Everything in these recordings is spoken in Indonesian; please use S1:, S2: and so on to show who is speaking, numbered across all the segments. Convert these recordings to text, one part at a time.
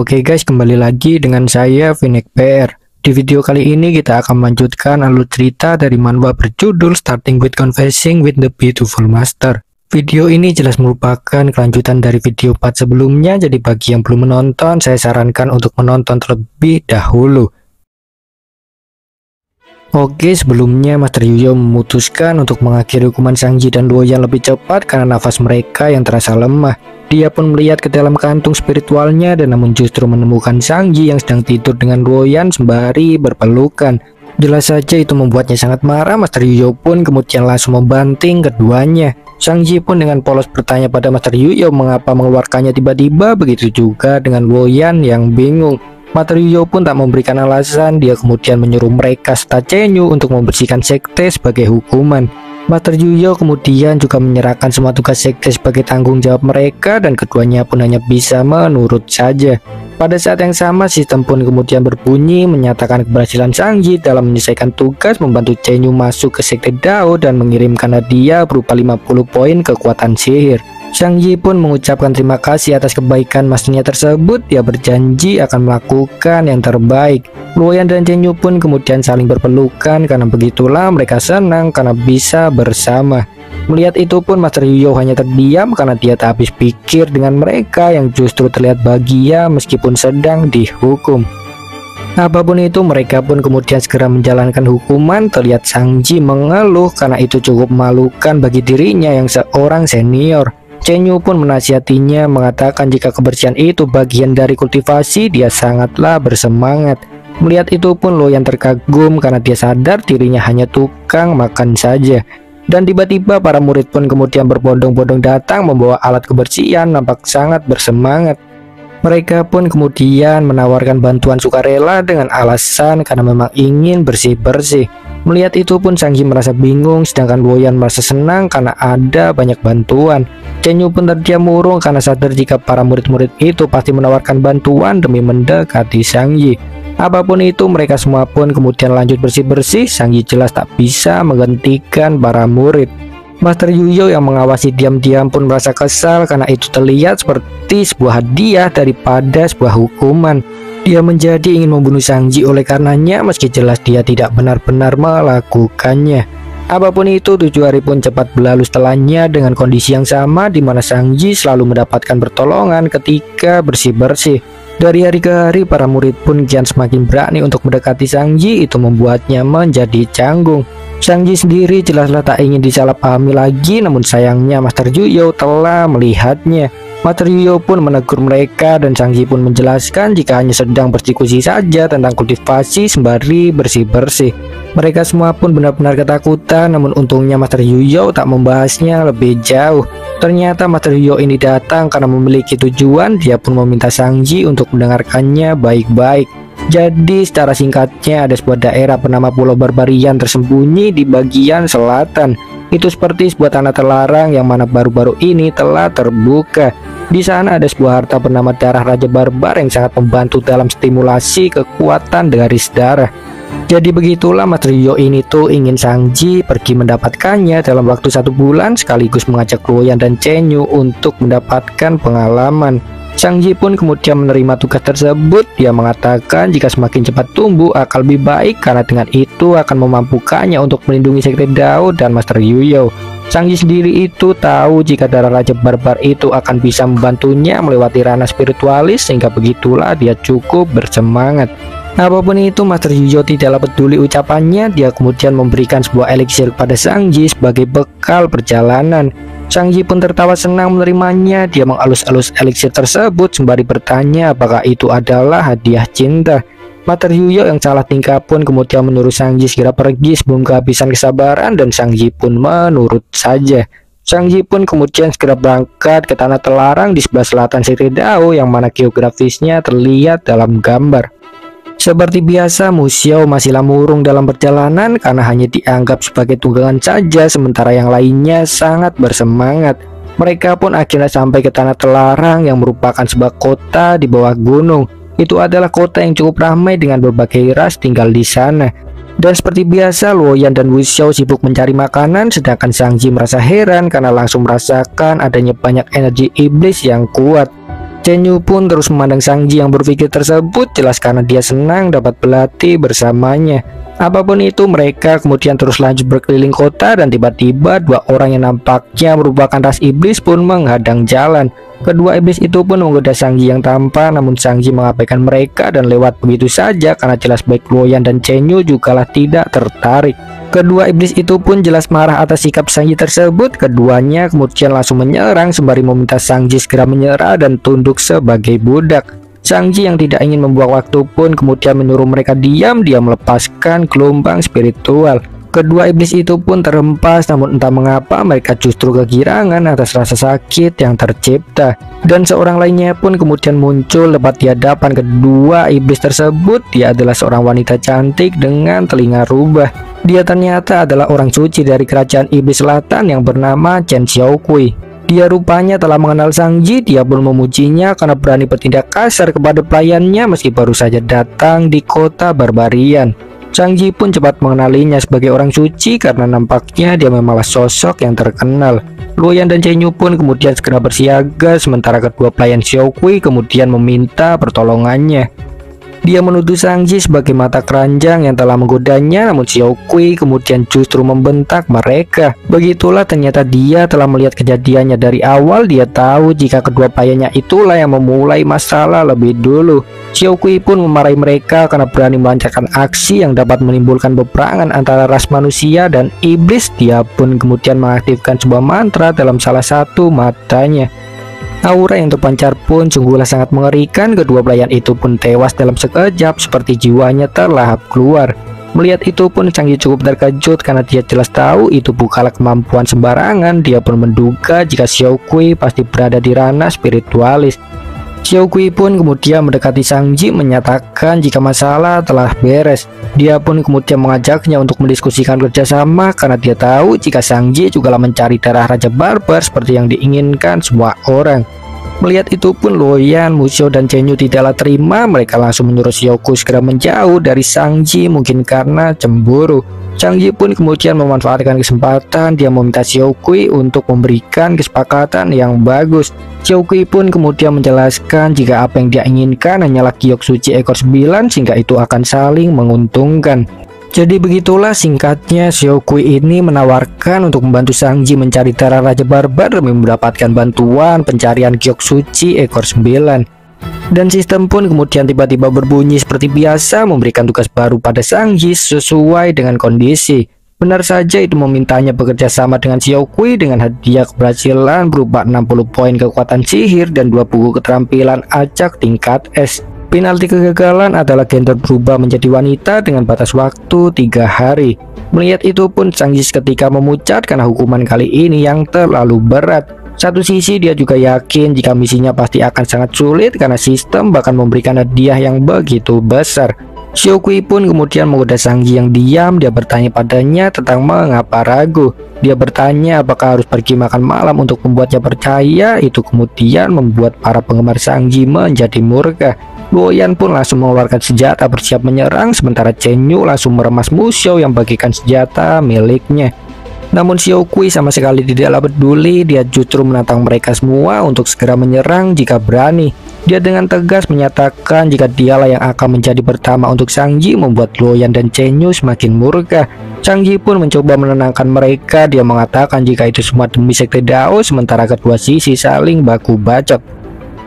S1: Oke guys, kembali lagi dengan saya Vinek PR. Di video kali ini kita akan melanjutkan alur cerita dari manhwa berjudul Starting with Confessing with the Beautiful Master. Video ini jelas merupakan kelanjutan dari video part sebelumnya, jadi bagi yang belum menonton, saya sarankan untuk menonton terlebih dahulu. Oke, sebelumnya Master Yuyo memutuskan untuk mengakhiri hukuman Sangji dan Luoyan lebih cepat karena nafas mereka yang terasa lemah. Dia pun melihat ke dalam kantung spiritualnya dan namun justru menemukan Sangji yang sedang tidur dengan Luoyan sembari berpelukan. Jelas saja itu membuatnya sangat marah. Master Yuyo pun kemudian langsung membanting keduanya. Sangji pun dengan polos bertanya pada Master Yuyo mengapa mengeluarkannya tiba-tiba, begitu juga dengan Luoyan yang bingung. Master Yuyo pun tak memberikan alasan, dia kemudian menyuruh mereka serta Chenyu untuk membersihkan sekte sebagai hukuman. Master Yuyo kemudian juga menyerahkan semua tugas sekte sebagai tanggung jawab mereka dan keduanya pun hanya bisa menurut saja. Pada saat yang sama, sistem pun kemudian berbunyi menyatakan keberhasilan Sangji dalam menyelesaikan tugas membantu Chenyu masuk ke sekte Dao dan mengirimkan hadiah berupa 50 poin kekuatan sihir. Sangji pun mengucapkan terima kasih atas kebaikan masternya tersebut. Dia berjanji akan melakukan yang terbaik. Luoyan dan Chenyu pun kemudian saling berpelukan karena begitulah mereka senang karena bisa bersama. Melihat itu pun Master Yuyo hanya terdiam karena dia tak habis pikir dengan mereka yang justru terlihat bahagia meskipun sedang dihukum. Apapun itu, mereka pun kemudian segera menjalankan hukuman. Terlihat Sangji mengeluh karena itu cukup memalukan bagi dirinya yang seorang senior. Chenyu pun menasihatinya mengatakan jika kebersihan itu bagian dari kultivasi, dia sangatlah bersemangat. Melihat itu pun Luoyan terkagum karena dia sadar dirinya hanya tukang makan saja. Dan tiba-tiba para murid pun kemudian berbondong-bondong datang membawa alat kebersihan, nampak sangat bersemangat. Mereka pun kemudian menawarkan bantuan sukarela dengan alasan karena memang ingin bersih-bersih. Melihat itu pun Sangji merasa bingung, sedangkan Luoyan merasa senang karena ada banyak bantuan. Chenyu pun terdiam murung karena sadar jika para murid-murid itu pasti menawarkan bantuan demi mendekati Sangji. Apapun itu, mereka semua pun kemudian lanjut bersih-bersih. Sangji jelas tak bisa menggantikan para murid. Master Yuyo yang mengawasi diam-diam pun merasa kesal karena itu terlihat seperti sebuah hadiah daripada sebuah hukuman. Dia menjadi ingin membunuh Sangji oleh karenanya meski jelas dia tidak benar-benar melakukannya. Apapun itu, 7 hari pun cepat berlalu setelahnya dengan kondisi yang sama di mana Sangji selalu mendapatkan pertolongan ketika bersih-bersih. Dari hari ke hari, para murid pun kian semakin berani untuk mendekati Sangji. Itu membuatnya menjadi canggung. Sangji sendiri jelaslah tak ingin disalahpahami lagi, namun sayangnya Master Yuyo telah melihatnya. Master Yuyo pun menegur mereka dan Sangji pun menjelaskan jika hanya sedang berdiskusi saja tentang kultivasi sembari bersih-bersih. Mereka semua pun benar-benar ketakutan, namun untungnya Master Yuyo tak membahasnya lebih jauh. Ternyata Master Yuyo ini datang karena memiliki tujuan. Dia pun meminta Sangji untuk mendengarkannya baik-baik. Jadi secara singkatnya, ada sebuah daerah bernama Pulau Barbarian tersembunyi di bagian selatan. Itu seperti sebuah tanah terlarang yang mana baru-baru ini telah terbuka. Di sana ada sebuah harta bernama darah Raja Barbar yang sangat membantu dalam stimulasi kekuatan garis darah. Jadi begitulah Master Yuyo ini tuh ingin Sangji pergi mendapatkannya dalam waktu 1 bulan, sekaligus mengajak Luoyan dan Chenyu untuk mendapatkan pengalaman. Sangji pun kemudian menerima tugas tersebut. Dia mengatakan jika semakin cepat tumbuh akan lebih baik karena dengan itu akan memampukannya untuk melindungi sekte Dao dan Master Yuyo. Sangji sendiri itu tahu jika darah Raja Barbar itu akan bisa membantunya melewati ranah spiritualis, sehingga begitulah dia cukup bersemangat. Apapun itu, Master Yuyo tidaklah peduli ucapannya. Dia kemudian memberikan sebuah eliksir kepada Sangji sebagai bekal perjalanan. Sangji pun tertawa senang menerimanya. Dia mengalus-alus eliksir tersebut sembari bertanya apakah itu adalah hadiah cinta. Master Yuyo yang salah tingkah pun kemudian menyuruh Sangji segera pergi sebelum kehabisan kesabaran, dan Sangji pun menurut saja. Sangji pun kemudian segera berangkat ke tanah terlarang di sebelah selatan sekte Dao yang mana geografisnya terlihat dalam gambar. Seperti biasa, Muxiao masihlah murung dalam perjalanan karena hanya dianggap sebagai tunggangan saja, sementara yang lainnya sangat bersemangat. Mereka pun akhirnya sampai ke tanah terlarang yang merupakan sebuah kota di bawah gunung. Itu adalah kota yang cukup ramai dengan berbagai ras tinggal di sana. Dan seperti biasa, Luoyan dan Muxiao sibuk mencari makanan, sedangkan Sangji merasa heran karena langsung merasakan adanya banyak energi iblis yang kuat. Chen pun terus memandang Sang Ji yang berpikir tersebut, jelas karena dia senang dapat berlatih bersamanya. Apapun itu, mereka kemudian terus lanjut berkeliling kota dan tiba-tiba dua orang yang nampaknya merupakan ras iblis pun menghadang jalan. Kedua iblis itu pun menggoda Sang Ji yang tampan, namun Sang Ji mengabaikan mereka dan lewat begitu saja karena jelas baik Luoyan dan Chen jugalah tidak tertarik. Kedua iblis itu pun jelas marah atas sikap Sang Ji tersebut. Keduanya kemudian langsung menyerang sembari meminta Sang Ji segera menyerah dan tunduk sebagai budak. Sang Ji yang tidak ingin membuang waktu pun kemudian menyuruh mereka diam. Dia melepaskan gelombang spiritual. Kedua iblis itu pun terhempas, namun entah mengapa mereka justru kegirangan atas rasa sakit yang tercipta. Dan seorang lainnya pun kemudian muncul tepat di hadapan kedua iblis tersebut. Dia adalah seorang wanita cantik dengan telinga rubah. Dia ternyata adalah orang suci dari kerajaan iblis selatan yang bernama Chen Xiaokui. Dia rupanya telah mengenal Sang Ji. Dia pun memujinya karena berani bertindak kasar kepada pelayannya meski baru saja datang di kota Barbarian. Sang Ji pun cepat mengenalinya sebagai orang suci karena nampaknya dia memanglah sosok yang terkenal. Luoyan dan Chen pun kemudian segera bersiaga, sementara kedua pelayan Xiaokui kemudian meminta pertolongannya. Dia menuduh Sang Ji sebagai mata keranjang yang telah menggodanya, namun Xiaokui kemudian justru membentak mereka. Begitulah ternyata dia telah melihat kejadiannya dari awal. Dia tahu jika kedua pelayannya itulah yang memulai masalah lebih dulu. Xiaokui pun memarahi mereka karena berani melancarkan aksi yang dapat menimbulkan peperangan antara ras manusia dan iblis. Dia pun kemudian mengaktifkan sebuah mantra dalam salah satu matanya. Aura yang terpancar pun sungguhlah sangat mengerikan. Kedua pelayan itu pun tewas dalam sekejap seperti jiwanya terlahap keluar. Melihat itu pun Sang Ji cukup terkejut karena dia jelas tahu itu bukanlah kemampuan sembarangan. Dia pun menduga jika Xiaokui pasti berada di ranah spiritualis. Xiaokui pun kemudian mendekati Sang Ji menyatakan jika masalah telah beres. Dia pun kemudian mengajaknya untuk mendiskusikan kerjasama karena dia tahu jika Sang Ji juga mencari darah Raja Barbar seperti yang diinginkan semua orang. Melihat itu pun Luoyan, Musou dan Chen tidaklah terima. Mereka langsung menyuruh Xiaokui segera menjauh dari Sang Ji, mungkin karena cemburu. Sang Ji pun kemudian memanfaatkan kesempatan. Dia meminta Xiaokui untuk memberikan kesepakatan yang bagus. Xiaokui pun kemudian menjelaskan jika apa yang dia inginkan hanyalah giok suci ekor 9 sehingga itu akan saling menguntungkan. Jadi begitulah singkatnya, Xiaokui ini menawarkan untuk membantu Sang Ji mencari darah Raja Barbar demi mendapatkan bantuan pencarian giok suci ekor 9. Dan sistem pun kemudian tiba-tiba berbunyi seperti biasa, memberikan tugas baru pada Sang Ji sesuai dengan kondisi. Benar saja itu memintanya bekerja sama dengan Xiaokui dengan hadiah keberhasilan berupa 60 poin kekuatan sihir dan 2 buku keterampilan acak tingkat S. Penalti kegagalan adalah gender berubah menjadi wanita dengan batas waktu 3 hari. Melihat itu pun Sang Ji ketika memucat karena hukuman kali ini yang terlalu berat. Satu sisi dia juga yakin jika misinya pasti akan sangat sulit karena sistem bahkan memberikan hadiah yang begitu besar. Xiaokui pun kemudian menggoda Sang Ji yang diam. Dia bertanya padanya tentang mengapa ragu. Dia bertanya apakah harus pergi makan malam untuk membuatnya percaya. Itu kemudian membuat para penggemar Sang Ji menjadi murka. Luoyan pun langsung mengeluarkan senjata bersiap menyerang, sementara Chen langsung meremas Musou yang bagikan senjata miliknya. Namun Xiaokui sama sekali tidaklah peduli. Dia justru menantang mereka semua untuk segera menyerang jika berani. Dia dengan tegas menyatakan jika dialah yang akan menjadi pertama untuk Sang Ji, membuat Luoyan dan Chen semakin murka. Sang Ji pun mencoba menenangkan mereka. Dia mengatakan jika itu semua demi sekte Dao, sementara kedua sisi saling baku bacot.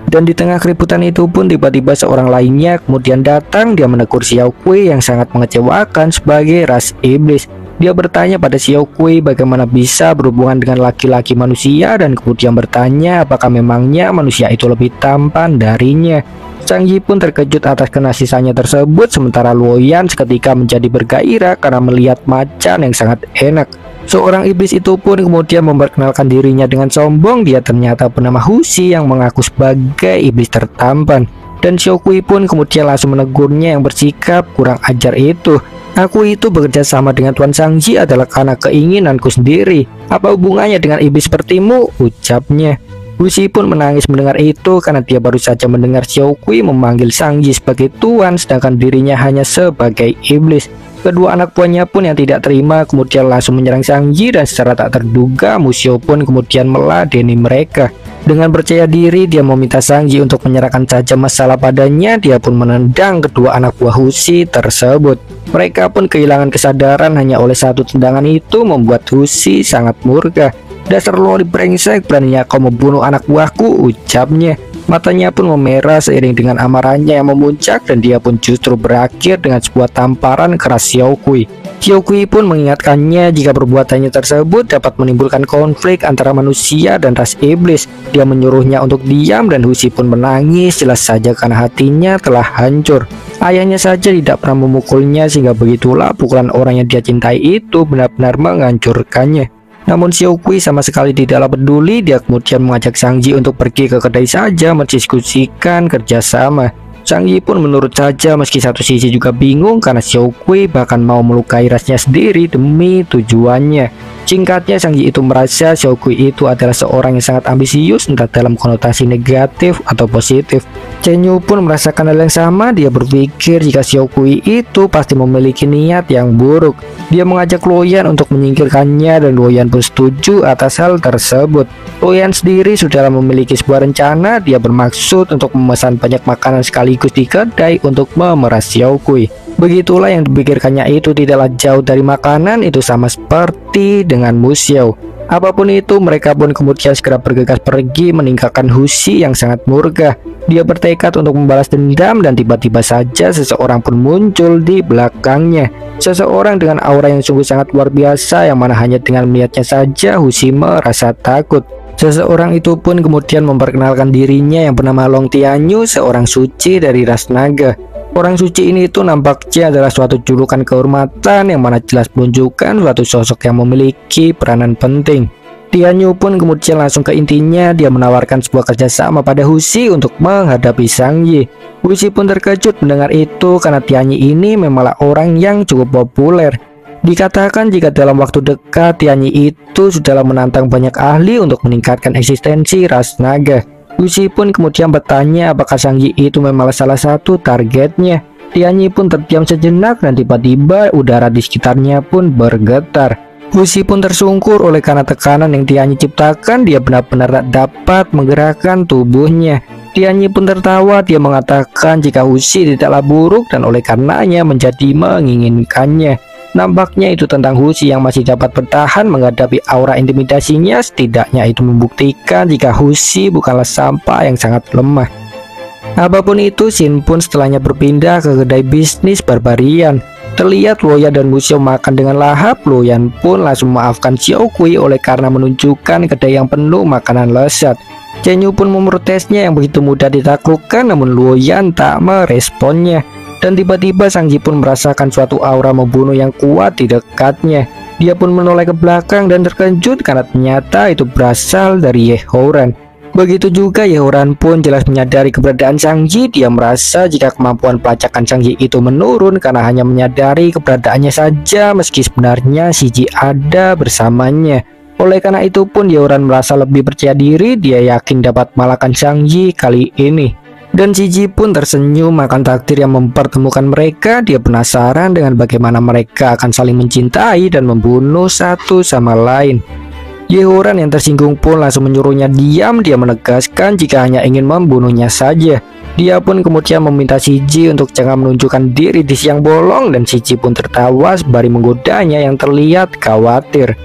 S1: Dan di tengah keributan itu pun tiba-tiba seorang lainnya kemudian datang. Dia menegur Xiaokui yang sangat mengecewakan sebagai ras iblis. Dia bertanya pada Xiaokui bagaimana bisa berhubungan dengan laki-laki manusia dan kemudian bertanya apakah memangnya manusia itu lebih tampan darinya. Sang Ji pun terkejut atas kenasisannya tersebut, sementara Luoyan seketika menjadi bergairah karena melihat macan yang sangat enak. Seorang iblis itu pun kemudian memperkenalkan dirinya dengan sombong. Dia ternyata bernama Hushi yang mengaku sebagai iblis tertampan. Dan Xiaokui pun kemudian langsung menegurnya yang bersikap kurang ajar itu. Aku itu bekerja sama dengan Tuan Sang Ji adalah karena keinginanku sendiri. Apa hubungannya dengan iblis sepertimu? Ucapnya. Hushi pun menangis mendengar itu karena dia baru saja mendengar Xiaokui memanggil Sang Ji sebagai Tuan sedangkan dirinya hanya sebagai iblis. Kedua anak buahnya pun yang tidak terima kemudian langsung menyerang Sang Ji dan secara tak terduga Musou pun kemudian meladeni mereka. Dengan percaya diri, dia meminta Sang Ji untuk menyerahkan saja masalah padanya. Dia pun menendang kedua anak buah Hushi tersebut. Mereka pun kehilangan kesadaran hanya oleh satu tendangan itu membuat Hushi sangat murka. "Dasar loli brengsek, beraninya kau membunuh anak buahku," ucapnya. Matanya pun memerah seiring dengan amarahnya yang memuncak, dan dia pun justru berakhir dengan sebuah tamparan keras Xiao Kui. Xiao Kui pun mengingatkannya jika perbuatannya tersebut dapat menimbulkan konflik antara manusia dan ras iblis. Dia menyuruhnya untuk diam, dan Hushi pun menangis jelas saja karena hatinya telah hancur. Ayahnya saja tidak pernah memukulnya, sehingga begitulah pukulan orang yang dia cintai itu benar-benar menghancurkannya. Namun Xiao Kui sama sekali tidaklah peduli. Dia kemudian mengajak Sang Ji untuk pergi ke kedai saja mendiskusikan kerjasama. Sang Ji pun menurut saja, meski satu sisi juga bingung karena Xiao Kui bahkan mau melukai rasnya sendiri demi tujuannya. Singkatnya, Sang Ji itu merasa Xiao Kui itu adalah seorang yang sangat ambisius, entah dalam konotasi negatif atau positif. Chen Yu pun merasakan hal yang sama. Dia berpikir jika Xiao Kui itu pasti memiliki niat yang buruk. Dia mengajak Luoyan untuk menyingkirkannya, dan Luoyan pun setuju atas hal tersebut. Luoyan sendiri sudah memiliki sebuah rencana. Dia bermaksud untuk memesan banyak makanan sekaligus di kedai untuk memeras Xiao Kui. Begitulah yang dipikirkannya itu tidaklah jauh dari makanan. Itu sama seperti dengan Mu Xiao. Apapun itu, mereka pun kemudian segera bergegas pergi meninggalkan Hushi yang sangat murka. Dia bertekad untuk membalas dendam, dan tiba-tiba saja seseorang pun muncul di belakangnya. Seseorang dengan aura yang sungguh sangat luar biasa, yang mana hanya dengan melihatnya saja Hushi merasa takut. Seseorang itu pun kemudian memperkenalkan dirinya yang bernama Long Tianyu, seorang suci dari ras naga. Orang suci ini itu nampaknya adalah suatu julukan kehormatan yang mana jelas menunjukkan suatu sosok yang memiliki peranan penting. Tianyu pun kemudian langsung ke intinya. Dia menawarkan sebuah kerjasama pada Hushi untuk menghadapi Sang Ji. Hushi pun terkejut mendengar itu karena Tianyu ini memanglah orang yang cukup populer. Dikatakan jika dalam waktu dekat Tianyu itu sudah menantang banyak ahli untuk meningkatkan eksistensi ras naga. Hushi pun kemudian bertanya apakah Sang Ji itu memang salah satu targetnya. Tianyu pun terdiam sejenak, dan tiba-tiba udara di sekitarnya pun bergetar. Hushi pun tersungkur oleh karena tekanan yang Tianyu ciptakan. Dia benar-benar tak dapat menggerakkan tubuhnya. Tianyu pun tertawa. Dia mengatakan jika Hushi tidaklah buruk dan oleh karenanya menjadi menginginkannya. Nampaknya itu tentang Hushi yang masih dapat bertahan menghadapi aura intimidasinya. Setidaknya itu membuktikan jika Hushi bukanlah sampah yang sangat lemah. Apapun itu, Shin pun setelahnya berpindah ke kedai bisnis barbarian. Terlihat Luoyan dan Mu Xiao makan dengan lahap. Luoyan pun langsung memaafkan Xiao Kui oleh karena menunjukkan kedai yang penuh makanan lezat. Chen Yu pun memprotesnya yang begitu mudah ditaklukkan, namun Luoyan tak meresponnya. Dan tiba-tiba Sang Ji pun merasakan suatu aura membunuh yang kuat di dekatnya. Dia pun menoleh ke belakang dan terkejut karena ternyata itu berasal dari Ye Houran. Begitu juga Ye Houran pun jelas menyadari keberadaan Sang Ji. Dia merasa jika kemampuan pelacakan Sang Ji itu menurun karena hanya menyadari keberadaannya saja, meski sebenarnya si Ji ada bersamanya. Oleh karena itu pun Ye Houran merasa lebih percaya diri. Dia yakin dapat mengalahkan Sang Ji kali ini. Dan si Ji pun tersenyum akan takdir yang mempertemukan mereka. Dia penasaran dengan bagaimana mereka akan saling mencintai dan membunuh satu sama lain. Ye Houran yang tersinggung pun langsung menyuruhnya diam. Dia menegaskan jika hanya ingin membunuhnya saja. Dia pun kemudian meminta si Ji untuk jangan menunjukkan diri di siang bolong, dan si Ji pun tertawa sembari menggodanya yang terlihat khawatir.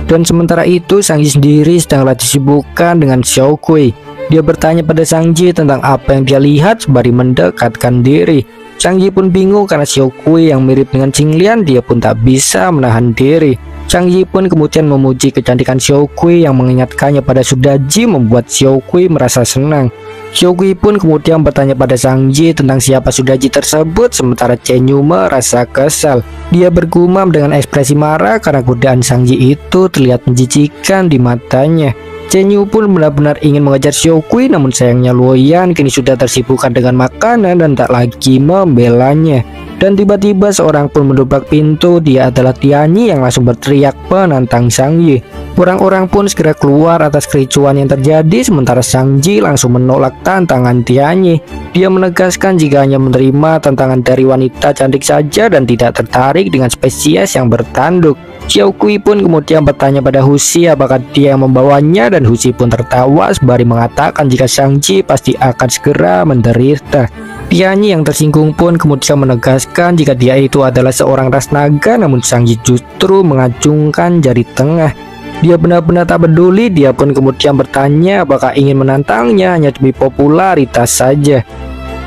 S1: Dan sementara itu Sang Ji sendiri sedanglah disibukkan dengan Xiao Kui. Dia bertanya pada Sang Ji tentang apa yang dia lihat sembari mendekatkan diri. Sang Ji pun bingung karena Xiao Kui yang mirip dengan Qinglian. Dia pun tak bisa menahan diri. Sang Ji pun kemudian memuji kecantikan Xiao Kui yang mengingatkannya pada Sudaji, membuat Xiao Kui merasa senang. Xiao Kui pun kemudian bertanya pada Sang Ji tentang siapa Sudaji tersebut, sementara Chen Yu merasa kesal. Dia bergumam dengan ekspresi marah karena godaan Sang Ji itu terlihat menjijikkan di matanya. Chen Yu pun benar-benar ingin mengejar Xiao Kui, namun sayangnya Luoyan kini sudah tersibukkan dengan makanan dan tak lagi membelanya. Dan tiba-tiba seorang pun mendobrak pintu. Dia adalah Tianyi yang langsung berteriak menantang Sang Ji. Orang-orang pun segera keluar atas kericuan yang terjadi, sementara Sang Ji langsung menolak tantangan Tianyi. Dia menegaskan jika hanya menerima tantangan dari wanita cantik saja dan tidak tertarik dengan spesies yang bertanduk. Xiao Kui pun kemudian bertanya pada Hushi apakah dia yang membawanya, dan Hushi pun tertawa sembari mengatakan jika Shang-Chi pasti akan segera menderita. Tianyi yang tersinggung pun kemudian menegaskan jika dia itu adalah seorang ras naga, namun Shang-Chi justru mengacungkan jari tengah. Dia benar-benar tak peduli. Dia pun kemudian bertanya apakah ingin menantangnya hanya demi popularitas saja.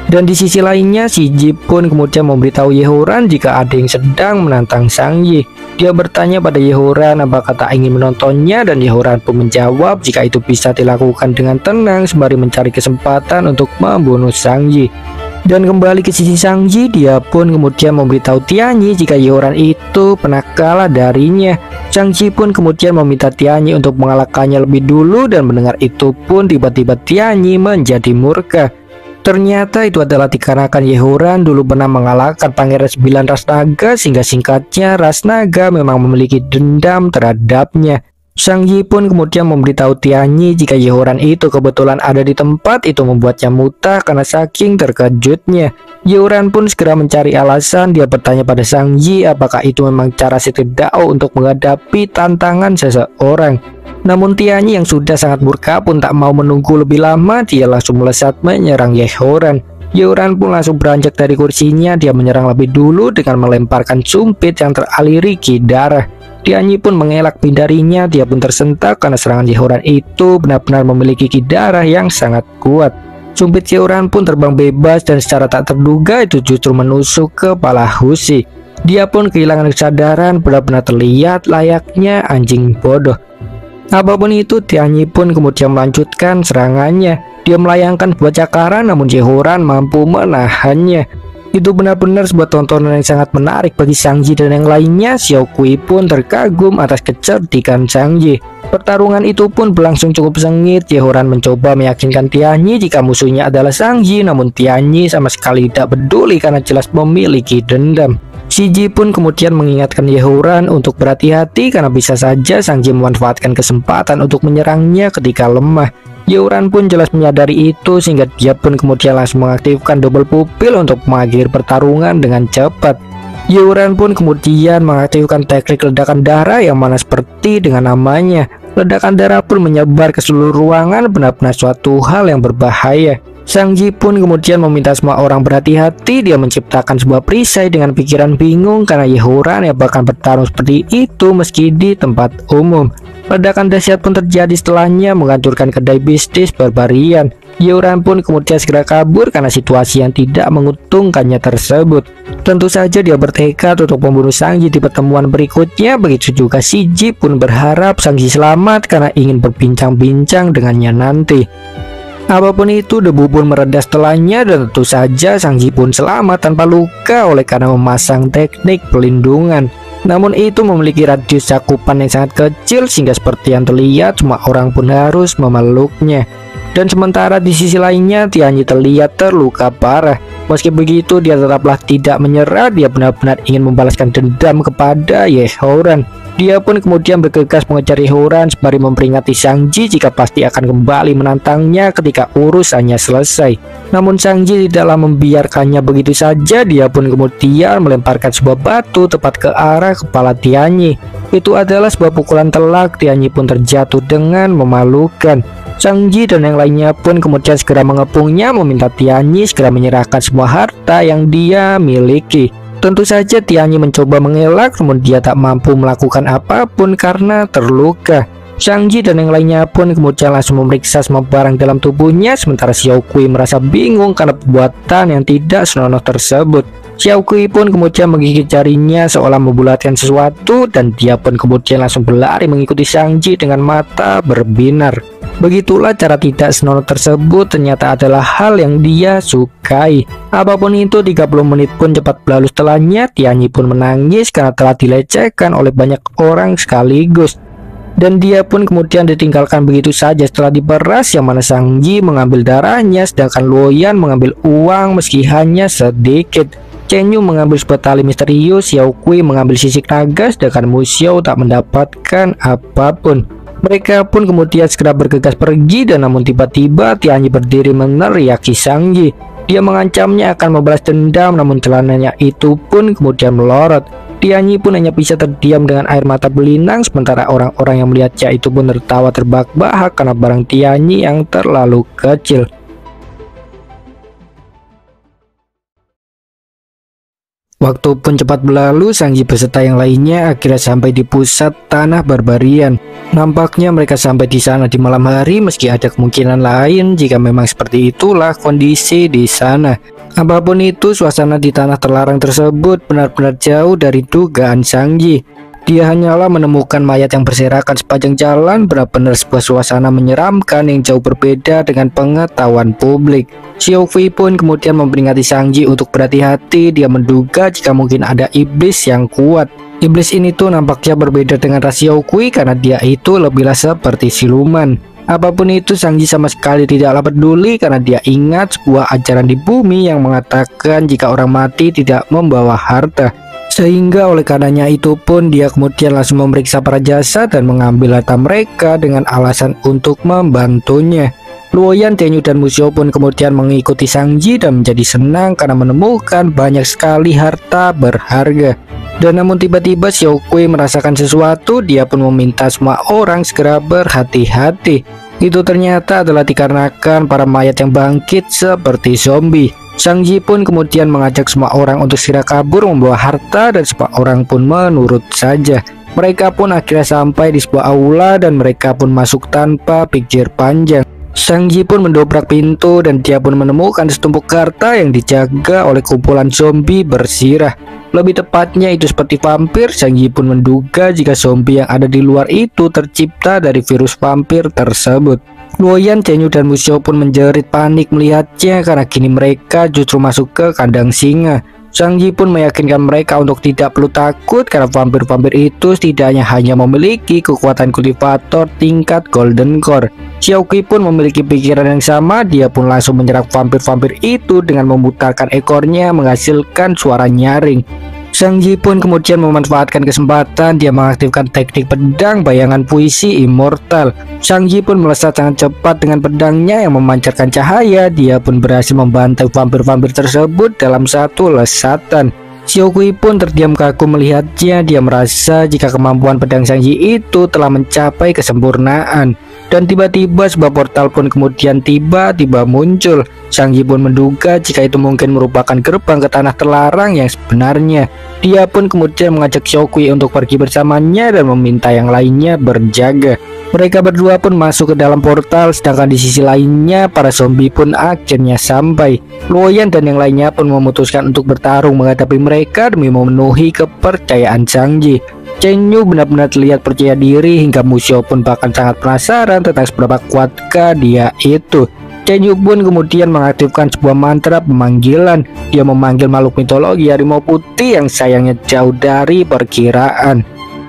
S1: Dan di sisi lainnya, Shi Ji pun kemudian memberitahu Yehoran jika ada yang sedang menantang Shang-Chi. Dia bertanya pada Yehoran apakah tak ingin menontonnya, dan Yehoran pun menjawab jika itu bisa dilakukan dengan tenang sembari mencari kesempatan untuk membunuh Shang-Chi. Dan kembali ke sisi Shang-Chi, dia pun kemudian memberitahu Tianyi jika Yehoran itu pernah kalah darinya. Shang-Chi pun kemudian meminta Tianyi untuk mengalahkannya lebih dulu, dan mendengar itu pun tiba-tiba Tianyi menjadi murka. Ternyata itu adalah dikarenakan Yehoran dulu pernah mengalahkan Pangeran 9 Ras Naga, sehingga singkatnya Ras Naga memang memiliki dendam terhadapnya. Shang-Chi pun kemudian memberitahu Tianyi jika Yehoran itu kebetulan ada di tempat itu, membuatnya muntah karena saking terkejutnya. Yehoran pun segera mencari alasan. Dia bertanya pada Shang-Chi apakah itu memang cara Sekte Dao untuk menghadapi tantangan seseorang. Namun Tianyi yang sudah sangat murka pun tak mau menunggu lebih lama. Dia langsung melesat menyerang Yehoran. Yehoran pun langsung beranjak dari kursinya. Dia menyerang lebih dulu dengan melemparkan sumpit yang teraliri ki darah. Tianyi pun mengelak hindarinya. Dia pun tersentak karena serangan Yehoran itu benar-benar memiliki ki darah yang sangat kuat. Sumpit Yehoran pun terbang bebas, dan secara tak terduga itu justru menusuk kepala Hushi. Dia pun kehilangan kesadaran, benar-benar terlihat layaknya anjing bodoh. Apapun itu, Tianyi pun kemudian melanjutkan serangannya. Dia melayangkan sebuah cakaran, namun Yehoran mampu menahannya. Itu benar-benar sebuah tontonan yang sangat menarik bagi Shang-Chi dan yang lainnya. Xiao Kui pun terkagum atas kecerdikan Shang-Chi. Pertarungan itu pun berlangsung cukup sengit. Yehoran mencoba meyakinkan Tianyi jika musuhnya adalah Shang-Chi, namun Tianyi sama sekali tidak peduli karena jelas memiliki dendam. Shi Ji pun kemudian mengingatkan Yehoran untuk berhati-hati karena bisa saja Shang-Chi memanfaatkan kesempatan untuk menyerangnya ketika lemah. Yehoran pun jelas menyadari itu, sehingga dia pun kemudian langsung mengaktifkan double pupil untuk mengakhiri pertarungan dengan cepat. Yehoran pun kemudian mengaktifkan teknik ledakan darah yang mana seperti dengan namanya. Ledakan darah pun menyebar ke seluruh ruangan, benar-benar suatu hal yang berbahaya. Shang-Chi pun kemudian meminta semua orang berhati-hati. Dia menciptakan sebuah perisai dengan pikiran bingung karena Yehoran yang bahkan bertarung seperti itu meski di tempat umum. Ledakan dahsyat pun terjadi setelahnya, menghancurkan kedai bisnis barbarian. Yehoran pun kemudian segera kabur karena situasi yang tidak menguntungkannya tersebut. Tentu saja dia bertekad untuk membunuh Shang-Chi di pertemuan berikutnya. Begitu juga Shi Ji pun berharap Shang-Chi selamat karena ingin berbincang-bincang dengannya nanti. Apapun itu, debu pun mereda setelahnya, dan tentu saja Shang-Chi pun selamat tanpa luka oleh karena memasang teknik perlindungan. Namun itu memiliki radius cakupan yang sangat kecil, sehingga seperti yang terlihat semua orang pun harus memeluknya. Dan sementara di sisi lainnya, Tianyi terlihat terluka parah. Meski begitu, dia tetaplah tidak menyerah. Dia benar-benar ingin membalaskan dendam kepada Yehoran. Dia pun kemudian bergegas mengejar Yehoran sembari memperingati Shang-Chi jika pasti akan kembali menantangnya ketika urusannya selesai. Namun Shang-Chi tidaklah membiarkannya begitu saja. Dia pun kemudian melemparkan sebuah batu tepat ke arah kepala Tianyi. Itu adalah sebuah pukulan telak. Tianyi pun terjatuh dengan memalukan. Shang-Chi dan yang lainnya pun kemudian segera mengepungnya, meminta Tianyi segera menyerahkan semua harta yang dia miliki. Tentu saja Tianyi mencoba mengelak, namun dia tak mampu melakukan apapun karena terluka. Shang-Chi dan yang lainnya pun kemudian langsung memeriksa semua barang dalam tubuhnya, sementara Xiao Kui merasa bingung karena perbuatan yang tidak senonoh tersebut. Xiao Kui pun kemudian menggigit jarinya seolah membulatkan sesuatu, dan dia pun kemudian langsung berlari mengikuti Shang-Chi dengan mata berbinar. Begitulah cara tidak senonoh tersebut ternyata adalah hal yang dia sukai. Apapun itu, 30 menit pun cepat berlalu setelahnya. Tianyi pun menangis karena telah dilecehkan oleh banyak orang sekaligus. Dan dia pun kemudian ditinggalkan begitu saja setelah diperas, yang mana Shang-Chi mengambil darahnya, sedangkan Luoyan mengambil uang meski hanya sedikit. Chen Yu mengambil sebuah tali misterius, Xiao Kui mengambil sisik naga, sedangkan Mu Xiao tak mendapatkan apapun. Mereka pun kemudian segera bergegas pergi, dan namun tiba-tiba Tianyi berdiri meneriaki Shang-Chi. Dia mengancamnya akan membalas dendam, namun celananya itu pun kemudian melorot. Tianyi pun hanya bisa terdiam dengan air mata berlinang, sementara orang-orang yang melihatnya itu pun tertawa terbahak-bahak karena barang Tianyi yang terlalu kecil. Waktu pun cepat berlalu, Sangji beserta yang lainnya akhirnya sampai di pusat tanah barbarian. Nampaknya mereka sampai di sana di malam hari, meski ada kemungkinan lain jika memang seperti itulah kondisi di sana. Apapun itu, suasana di tanah terlarang tersebut benar-benar jauh dari dugaan Sangji. Dia hanyalah menemukan mayat yang berserakan sepanjang jalan, benar-benar sebuah suasana menyeramkan yang jauh berbeda dengan pengetahuan publik. Xiaofei pun kemudian memperingati Sangji untuk berhati-hati. Dia menduga jika mungkin ada iblis yang kuat. Iblis ini tuh nampaknya berbeda dengan ras Xiaokui karena dia itu lebihlah seperti siluman. Apapun itu, Sangji sama sekali tidaklah peduli karena dia ingat sebuah ajaran di bumi yang mengatakan jika orang mati tidak membawa harta. Sehingga oleh karenanya itu pun dia kemudian langsung memeriksa para jasad dan mengambil harta mereka dengan alasan untuk membantunya. Luoyan, Tenyu, dan Musou pun kemudian mengikuti Sangji dan menjadi senang karena menemukan banyak sekali harta berharga. Dan namun tiba-tiba Xiaokui merasakan sesuatu. Dia pun meminta semua orang segera berhati-hati. Itu ternyata adalah dikarenakan para mayat yang bangkit seperti zombie. Sangji pun kemudian mengajak semua orang untuk segera kabur membawa harta dan semua orang pun menurut saja. Mereka pun akhirnya sampai di sebuah aula dan mereka pun masuk tanpa pikir panjang. Sangji pun mendobrak pintu dan dia pun menemukan setumpuk harta yang dijaga oleh kumpulan zombie bersirah. Lebih tepatnya itu seperti vampir. Sangji pun menduga jika zombie yang ada di luar itu tercipta dari virus vampir tersebut. Luoyan, Tenyu, dan Musou pun menjerit panik melihatnya karena kini mereka justru masuk ke kandang singa. Sangji pun meyakinkan mereka untuk tidak perlu takut karena vampir-vampir itu setidaknya hanya memiliki kekuatan kultivator tingkat golden core. Xiaokui pun memiliki pikiran yang sama. Dia pun langsung menyerang vampir-vampir itu dengan memutarkan ekornya menghasilkan suara nyaring. Sangji pun kemudian memanfaatkan kesempatan. Dia mengaktifkan teknik pedang bayangan puisi immortal. Sangji pun melesat sangat cepat dengan pedangnya yang memancarkan cahaya. Dia pun berhasil membantai vampir-vampir tersebut dalam satu lesatan. Xiaokui pun terdiam kagum melihatnya. Dia merasa jika kemampuan pedang Sangji itu telah mencapai kesempurnaan. Dan tiba-tiba sebuah portal pun kemudian tiba-tiba muncul. Sangji pun menduga jika itu mungkin merupakan gerbang ke tanah terlarang yang sebenarnya. Dia pun kemudian mengajak Xiaokui untuk pergi bersamanya dan meminta yang lainnya berjaga. Mereka berdua pun masuk ke dalam portal, sedangkan di sisi lainnya para zombie pun akhirnya sampai. Luoyan dan yang lainnya pun memutuskan untuk bertarung menghadapi mereka demi memenuhi kepercayaan Sangji. Tenyu benar-benar terlihat percaya diri hingga Musou pun bahkan sangat penasaran tentang seberapa kuatkah dia itu. Tenyu pun kemudian mengaktifkan sebuah mantra pemanggilan. Dia memanggil makhluk mitologi harimau putih yang sayangnya jauh dari perkiraan.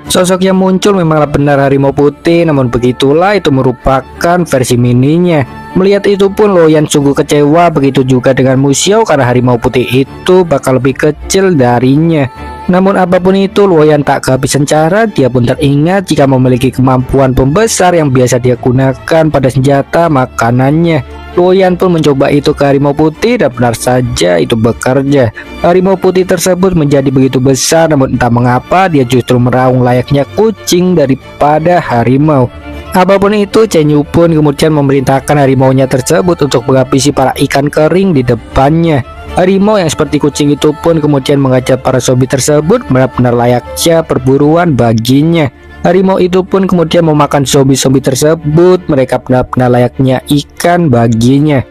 S1: Sosok yang muncul memanglah benar harimau putih, namun begitulah itu merupakan versi mininya. Melihat itu pun Luoyan sungguh kecewa, begitu juga dengan Musou karena harimau putih itu bakal lebih kecil darinya. Namun apapun itu, Luoyan tak kehabisan cara. Dia pun teringat jika memiliki kemampuan pembesar yang biasa dia gunakan pada senjata makanannya. Luoyan pun mencoba itu ke harimau putih dan benar saja itu bekerja. Harimau putih tersebut menjadi begitu besar, namun entah mengapa dia justru meraung layaknya kucing daripada harimau. Apapun itu, Tenyu pun kemudian memerintahkan harimaunya tersebut untuk menghabisi para ikan kering di depannya. Harimau yang seperti kucing itu pun kemudian mengejar para zombie tersebut, benar-benar layaknya perburuan baginya. Harimau itu pun kemudian memakan zombie-zombie tersebut, mereka benar-benar layaknya ikan baginya.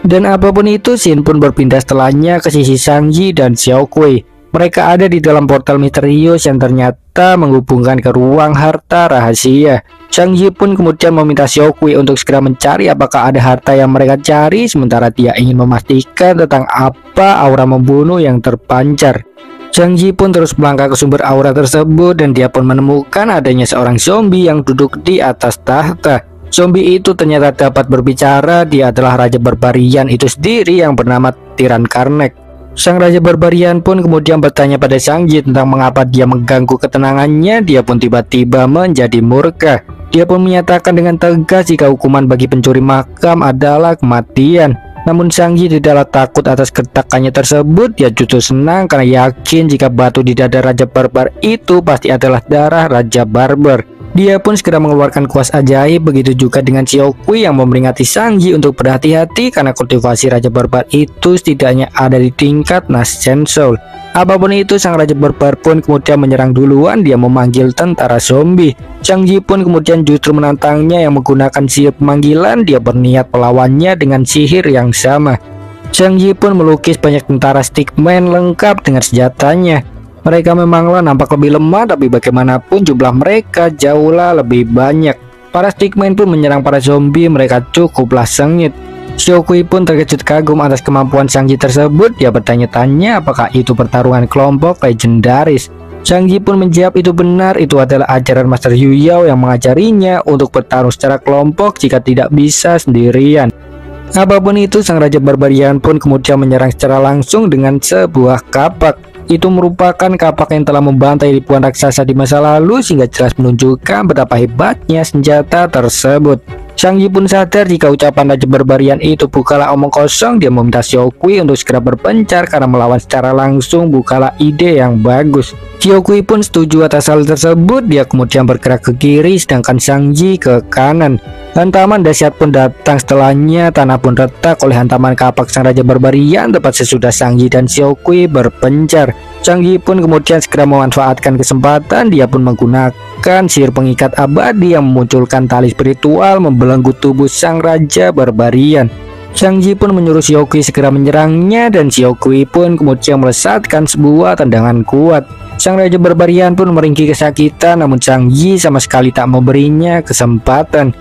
S1: Dan apapun itu, Shin pun berpindah setelahnya ke sisi Sangji dan Xiaokui. Mereka ada di dalam portal misterius yang ternyata menghubungkan ke ruang harta rahasia. Sangji pun kemudian meminta Xiaokui untuk segera mencari apakah ada harta yang mereka cari, sementara dia ingin memastikan tentang apa aura membunuh yang terpancar. Sangji pun terus melangkah ke sumber aura tersebut dan dia pun menemukan adanya seorang zombie yang duduk di atas tahta. Zombie itu ternyata dapat berbicara. Dia adalah Raja Barbarian itu sendiri yang bernama Tiran Karnek. Sang Raja Barbarian pun kemudian bertanya pada Sangji tentang mengapa dia mengganggu ketenangannya. Dia pun tiba-tiba menjadi murka. Dia pun menyatakan dengan tegas jika hukuman bagi pencuri makam adalah kematian. Namun Sang Ji tidaklah takut atas gertakannya tersebut. Dia justru senang karena yakin jika batu di dada Raja Barbar itu pasti adalah darah Raja Barbar. Dia pun segera mengeluarkan kuas ajaib. Begitu juga dengan Xiaokui yang memperingati Sang Ji untuk berhati-hati karena kultivasi Raja Barbar itu setidaknya ada di tingkat Nascent Soul. Apapun itu, sang Raja Barbar pun kemudian menyerang duluan. Dia memanggil tentara zombie. Sang Ji pun kemudian justru menantangnya yang menggunakan sihir pemanggilan. Dia berniat melawannya dengan sihir yang sama. Sang Ji pun melukis banyak tentara stickman lengkap dengan senjatanya. Mereka memanglah nampak lebih lemah, tapi bagaimanapun jumlah mereka jauhlah lebih banyak. Para stickman pun menyerang para zombie. Mereka cukuplah sengit. Xiaokui pun terkejut kagum atas kemampuan Sang Ji tersebut. Dia bertanya-tanya apakah itu pertarungan kelompok legendaris. Sang Ji pun menjawab itu benar, itu adalah ajaran Master Yu Yao yang mengajarinya untuk bertarung secara kelompok jika tidak bisa sendirian. Apapun itu, sang Raja Barbarian pun kemudian menyerang secara langsung dengan sebuah kapak. Itu merupakan kapak yang telah membantai ribuan raksasa di masa lalu, sehingga jelas menunjukkan betapa hebatnya senjata tersebut. Sang Ji pun sadar jika ucapan Raja Barbarian itu bukanlah omong kosong. Dia meminta Xiaokui untuk segera berpencar karena melawan secara langsung bukanlah ide yang bagus. Xiaokui pun setuju atas hal tersebut. Dia kemudian bergerak ke kiri sedangkan Sang Ji ke kanan. Hantaman dahsyat pun datang setelahnya. Tanah pun retak oleh hantaman kapak sang Raja Barbarian tepat sesudah Sang Ji dan Xiaokui berpencar. Sang Ji pun kemudian segera memanfaatkan kesempatan. Dia pun menggunakan sihir pengikat abadi yang memunculkan tali spiritual membelenggu tubuh sang Raja Barbarian. Sang Ji pun menyuruh Xiaokui segera menyerangnya dan Xiaokui pun kemudian melesatkan sebuah tendangan kuat. Sang Raja Barbarian pun meringkih kesakitan, namun Sang Ji sama sekali tak memberinya kesempatan.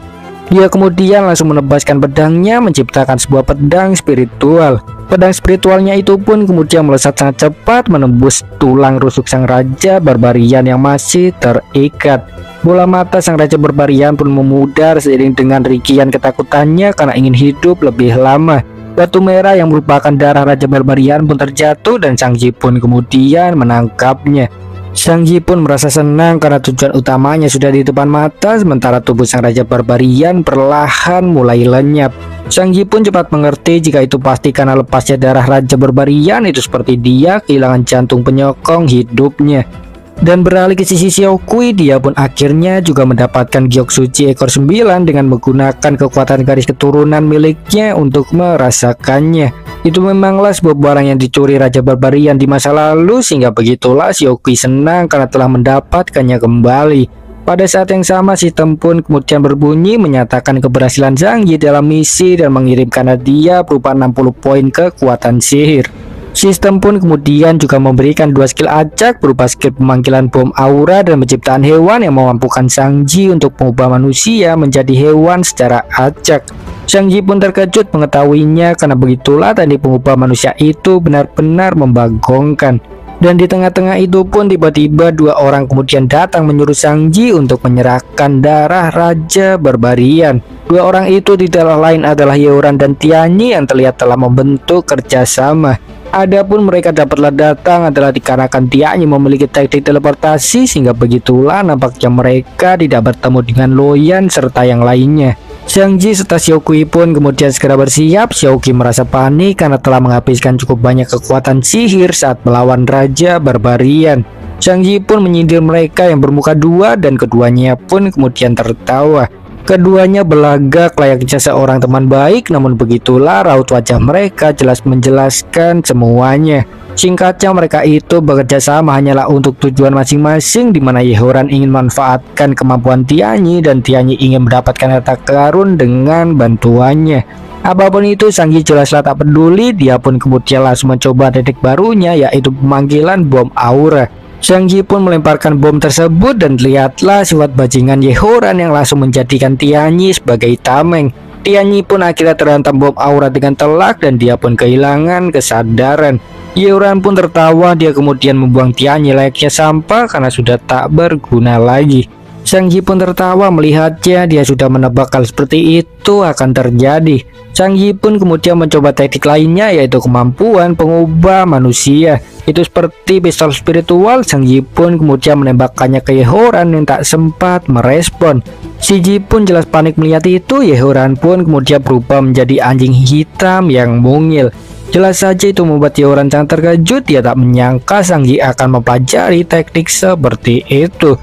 S1: Dia kemudian langsung menebaskan pedangnya menciptakan sebuah pedang spiritual. Pedang spiritualnya itu pun kemudian melesat sangat cepat menembus tulang rusuk sang Raja Barbarian yang masih terikat. Bola mata sang Raja Barbarian pun memudar seiring dengan rikian ketakutannya karena ingin hidup lebih lama. Batu merah yang merupakan darah Raja Barbarian pun terjatuh dan Sang Ji pun kemudian menangkapnya. Sang Ji pun merasa senang karena tujuan utamanya sudah di depan mata, sementara tubuh sang Raja Barbarian perlahan mulai lenyap. Sang Ji pun cepat mengerti jika itu pasti karena lepasnya darah Raja Barbarian itu seperti dia kehilangan jantung penyokong hidupnya. Dan beralih ke sisi Xiaokui, dia pun akhirnya juga mendapatkan giok suci ekor 9 dengan menggunakan kekuatan garis keturunan miliknya untuk merasakannya. Itu memanglah sebuah barang yang dicuri Raja Barbarian di masa lalu, sehingga begitulah Xiaokui senang karena telah mendapatkannya kembali. Pada saat yang sama, sistem pun kemudian berbunyi menyatakan keberhasilan Sang Ji dalam misi dan mengirimkan hadiah berupa 60 poin kekuatan sihir. Sistem pun kemudian juga memberikan 2 skill acak berupa skill pemanggilan bom aura dan penciptaan hewan yang memampukan Sang Ji untuk mengubah manusia menjadi hewan secara acak. Sang Ji pun terkejut mengetahuinya karena begitulah tadi pengubah manusia itu benar-benar membagongkan. Dan di tengah-tengah itu pun tiba-tiba 2 orang kemudian datang menyuruh Sang Ji untuk menyerahkan darah Raja Barbarian. 2 orang itu tidaklah lain adalah Yeoran dan Tianyi yang terlihat telah membentuk kerjasama. Adapun mereka dapatlah datang adalah dikarenakan Tianyi memiliki teknik teleportasi, sehingga begitulah nampaknya mereka tidak bertemu dengan Loyan serta yang lainnya. Sang Ji serta Xiaokui pun kemudian segera bersiap. Xiaokui merasa panik karena telah menghabiskan cukup banyak kekuatan sihir saat melawan Raja Barbarian. Sang Ji pun menyindir mereka yang bermuka 2 dan keduanya pun kemudian tertawa. Keduanya belagak layaknya seorang teman baik, namun begitulah raut wajah mereka jelas menjelaskan semuanya. Singkatnya, mereka itu bekerja sama hanyalah untuk tujuan masing-masing, di mana Yeoran ingin memanfaatkan kemampuan Tianyi dan Tianyi ingin mendapatkan harta karun dengan bantuannya. Apapun itu, Sang Ji jelaslah tak peduli. Dia pun kemudian langsung mencoba teknik barunya, yaitu pemanggilan bom aura. Sang Ji pun melemparkan bom tersebut dan lihatlah sifat bajingan Yeoran yang langsung menjadikan Tianyi sebagai tameng. Tianyi pun akhirnya terhantam bom aura dengan telak dan dia pun kehilangan kesadaran. Yeoran pun tertawa, dia kemudian membuang Tianyi layaknya sampah karena sudah tak berguna lagi. Sang Ji pun tertawa melihatnya, dia sudah menebak hal seperti itu akan terjadi. Sang Yi pun kemudian mencoba teknik lainnya, yaitu kemampuan pengubah manusia. Itu seperti pistol spiritual. Sang Yi pun kemudian menembakkannya ke Yehoran yang tak sempat merespon. Si Ji pun jelas panik melihat itu. Yehoran pun kemudian berubah menjadi anjing hitam yang mungil. Jelas saja itu membuat Yehoran sangat terkejut. Dia tak menyangka Sang Yi akan mempelajari teknik seperti itu.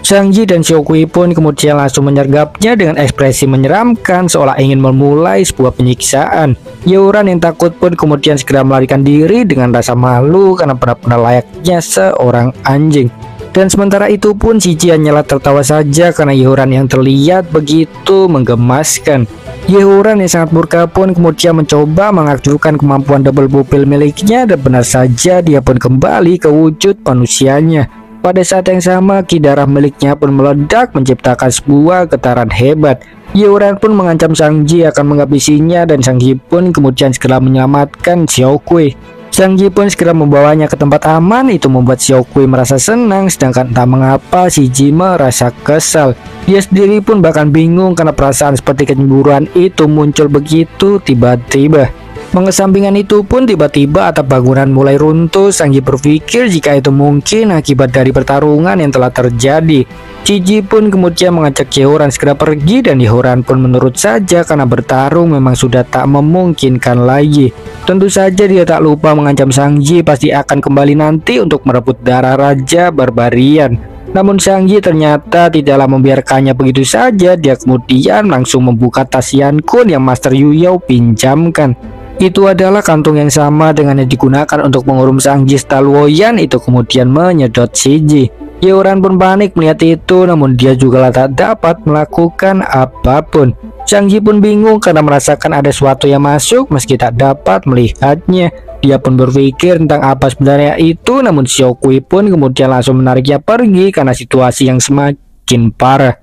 S1: Sang Yi dan Xiaokui pun kemudian langsung menyergapnya dengan ekspresi menyeramkan, seolah ingin memulai sebuah penyiksaan. Yehoran yang takut pun kemudian segera melarikan diri dengan rasa malu karena benar-benar layaknya seorang anjing. Dan sementara itu pun si Ji hanyalah tertawa saja karena Yehoran yang terlihat begitu menggemaskan. Yehoran yang sangat murka pun kemudian mencoba mengaktifkan kemampuan double pupil miliknya, dan benar saja dia pun kembali ke wujud manusianya. Pada saat yang sama, ki darah miliknya pun meledak menciptakan sebuah getaran hebat. Yehoran pun mengancam Sang Ji akan menghabisinya, dan Sang Ji pun kemudian segera menyelamatkan Xiaokui. Sang Ji pun segera membawanya ke tempat aman. Itu membuat Xiaokui merasa senang, sedangkan entah mengapa si Ji merasa kesal. Dia sendiri pun bahkan bingung karena perasaan seperti kecemburuan itu muncul begitu tiba-tiba. Mengesampingkan itu pun tiba-tiba atap bangunan mulai runtuh. Sang Ji berpikir jika itu mungkin akibat dari pertarungan yang telah terjadi. Si Ji pun kemudian mengajak Yehoran segera pergi, dan Yehoran pun menurut saja karena bertarung memang sudah tak memungkinkan lagi. Tentu saja dia tak lupa mengancam Sang Ji pasti akan kembali nanti untuk merebut darah Raja Barbarian. Namun Sang Ji ternyata tidaklah membiarkannya begitu saja. Dia kemudian langsung membuka tas Yan Kun yang Master Yu Yao pinjamkan. Itu adalah kantung yang sama dengan yang digunakan untuk mengurung Sang Ji setelah Luoyan itu kemudian menyedot si Ji. Yehoran pun panik melihat itu, namun dia juga tak dapat melakukan apapun. Sang Ji pun bingung karena merasakan ada sesuatu yang masuk meski tak dapat melihatnya. Dia pun berpikir tentang apa sebenarnya itu, namun Xiaokui pun kemudian langsung menariknya pergi karena situasi yang semakin parah.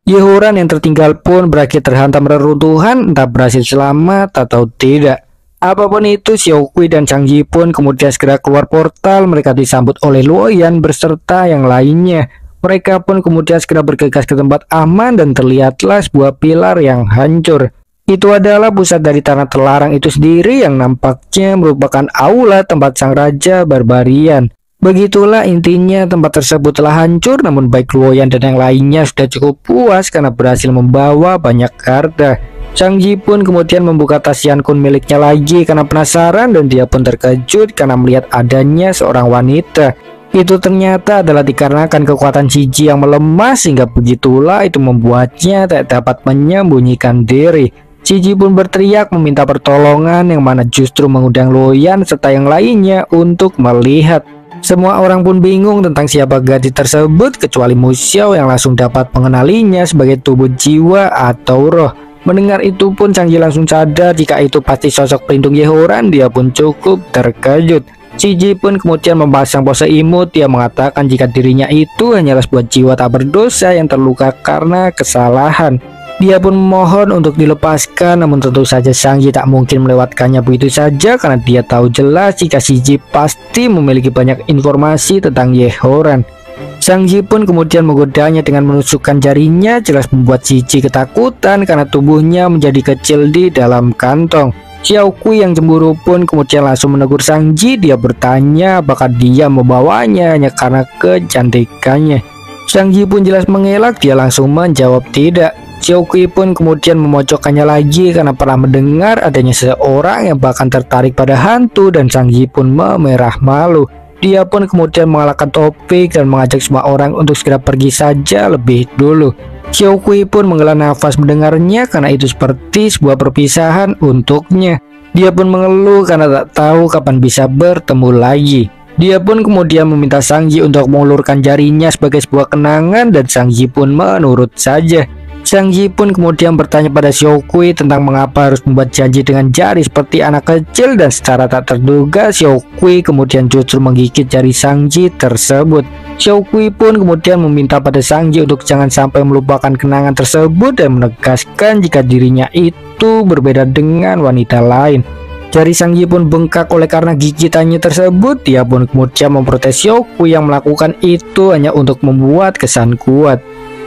S1: Yehoran yang tertinggal pun berakhir terhantam reruntuhan, entah berhasil selamat atau tidak. Apapun itu, Xiaokui dan Sang Ji pun kemudian segera keluar portal. Mereka disambut oleh Luoyan beserta yang lainnya. Mereka pun kemudian segera bergegas ke tempat aman, dan terlihatlah sebuah pilar yang hancur. Itu adalah pusat dari tanah terlarang itu sendiri yang nampaknya merupakan aula tempat sang Raja Barbarian. Begitulah intinya, tempat tersebut telah hancur, namun baik Luoyan dan yang lainnya sudah cukup puas karena berhasil membawa banyak harta. Sang Ji pun kemudian membuka tas Yan Kun miliknya lagi karena penasaran, dan dia pun terkejut karena melihat adanya seorang wanita. Itu ternyata adalah dikarenakan kekuatan si Ji yang melemah, sehingga begitulah itu membuatnya tak dapat menyembunyikan diri. Si Ji pun berteriak meminta pertolongan, yang mana justru mengundang Luoyan serta yang lainnya untuk melihat. Semua orang pun bingung tentang siapa gadis tersebut kecuali Mu Xiao yang langsung dapat mengenalinya sebagai tubuh jiwa atau roh. Mendengar itu pun Sang Ji langsung sadar jika itu pasti sosok pelindung Yehoran. Dia pun cukup terkejut. Si Ji pun kemudian memasang pose imut. Dia mengatakan jika dirinya itu hanyalah sebuah jiwa tak berdosa yang terluka karena kesalahan. Dia pun memohon untuk dilepaskan, namun tentu saja Sang Ji tak mungkin melewatkannya begitu saja karena dia tahu jelas jika si Ji pasti memiliki banyak informasi tentang Yehoran. Sang Ji pun kemudian menggodanya dengan menusukkan jarinya, jelas membuat si Ji ketakutan karena tubuhnya menjadi kecil di dalam kantong. Xiaokui yang cemburu pun kemudian langsung menegur Sang Ji. Dia bertanya apakah dia membawanya hanya karena kecantikannya. Sang Ji pun jelas mengelak, dia langsung menjawab tidak. Xiaokui pun kemudian memojokkannya lagi karena pernah mendengar adanya seseorang yang bahkan tertarik pada hantu, dan Sang Ji pun memerah malu. Dia pun kemudian mengalahkan topik dan mengajak semua orang untuk segera pergi saja lebih dulu. Xiaokui pun menghela nafas mendengarnya karena itu seperti sebuah perpisahan untuknya. Dia pun mengeluh karena tak tahu kapan bisa bertemu lagi. Dia pun kemudian meminta Sang Ji untuk mengulurkan jarinya sebagai sebuah kenangan, dan Sang Ji pun menurut saja. Sang Ji pun kemudian bertanya pada Xiaokui tentang mengapa harus membuat janji dengan jari seperti anak kecil, dan secara tak terduga Xiaokui kemudian justru menggigit jari Sang Ji tersebut. Xiaokui pun kemudian meminta pada Sang Ji untuk jangan sampai melupakan kenangan tersebut dan menegaskan jika dirinya itu berbeda dengan wanita lain. Jari Sang Ji pun bengkak oleh karena gigitannya tersebut. Dia pun kemudian memprotes Xiaokui yang melakukan itu hanya untuk membuat kesan kuat.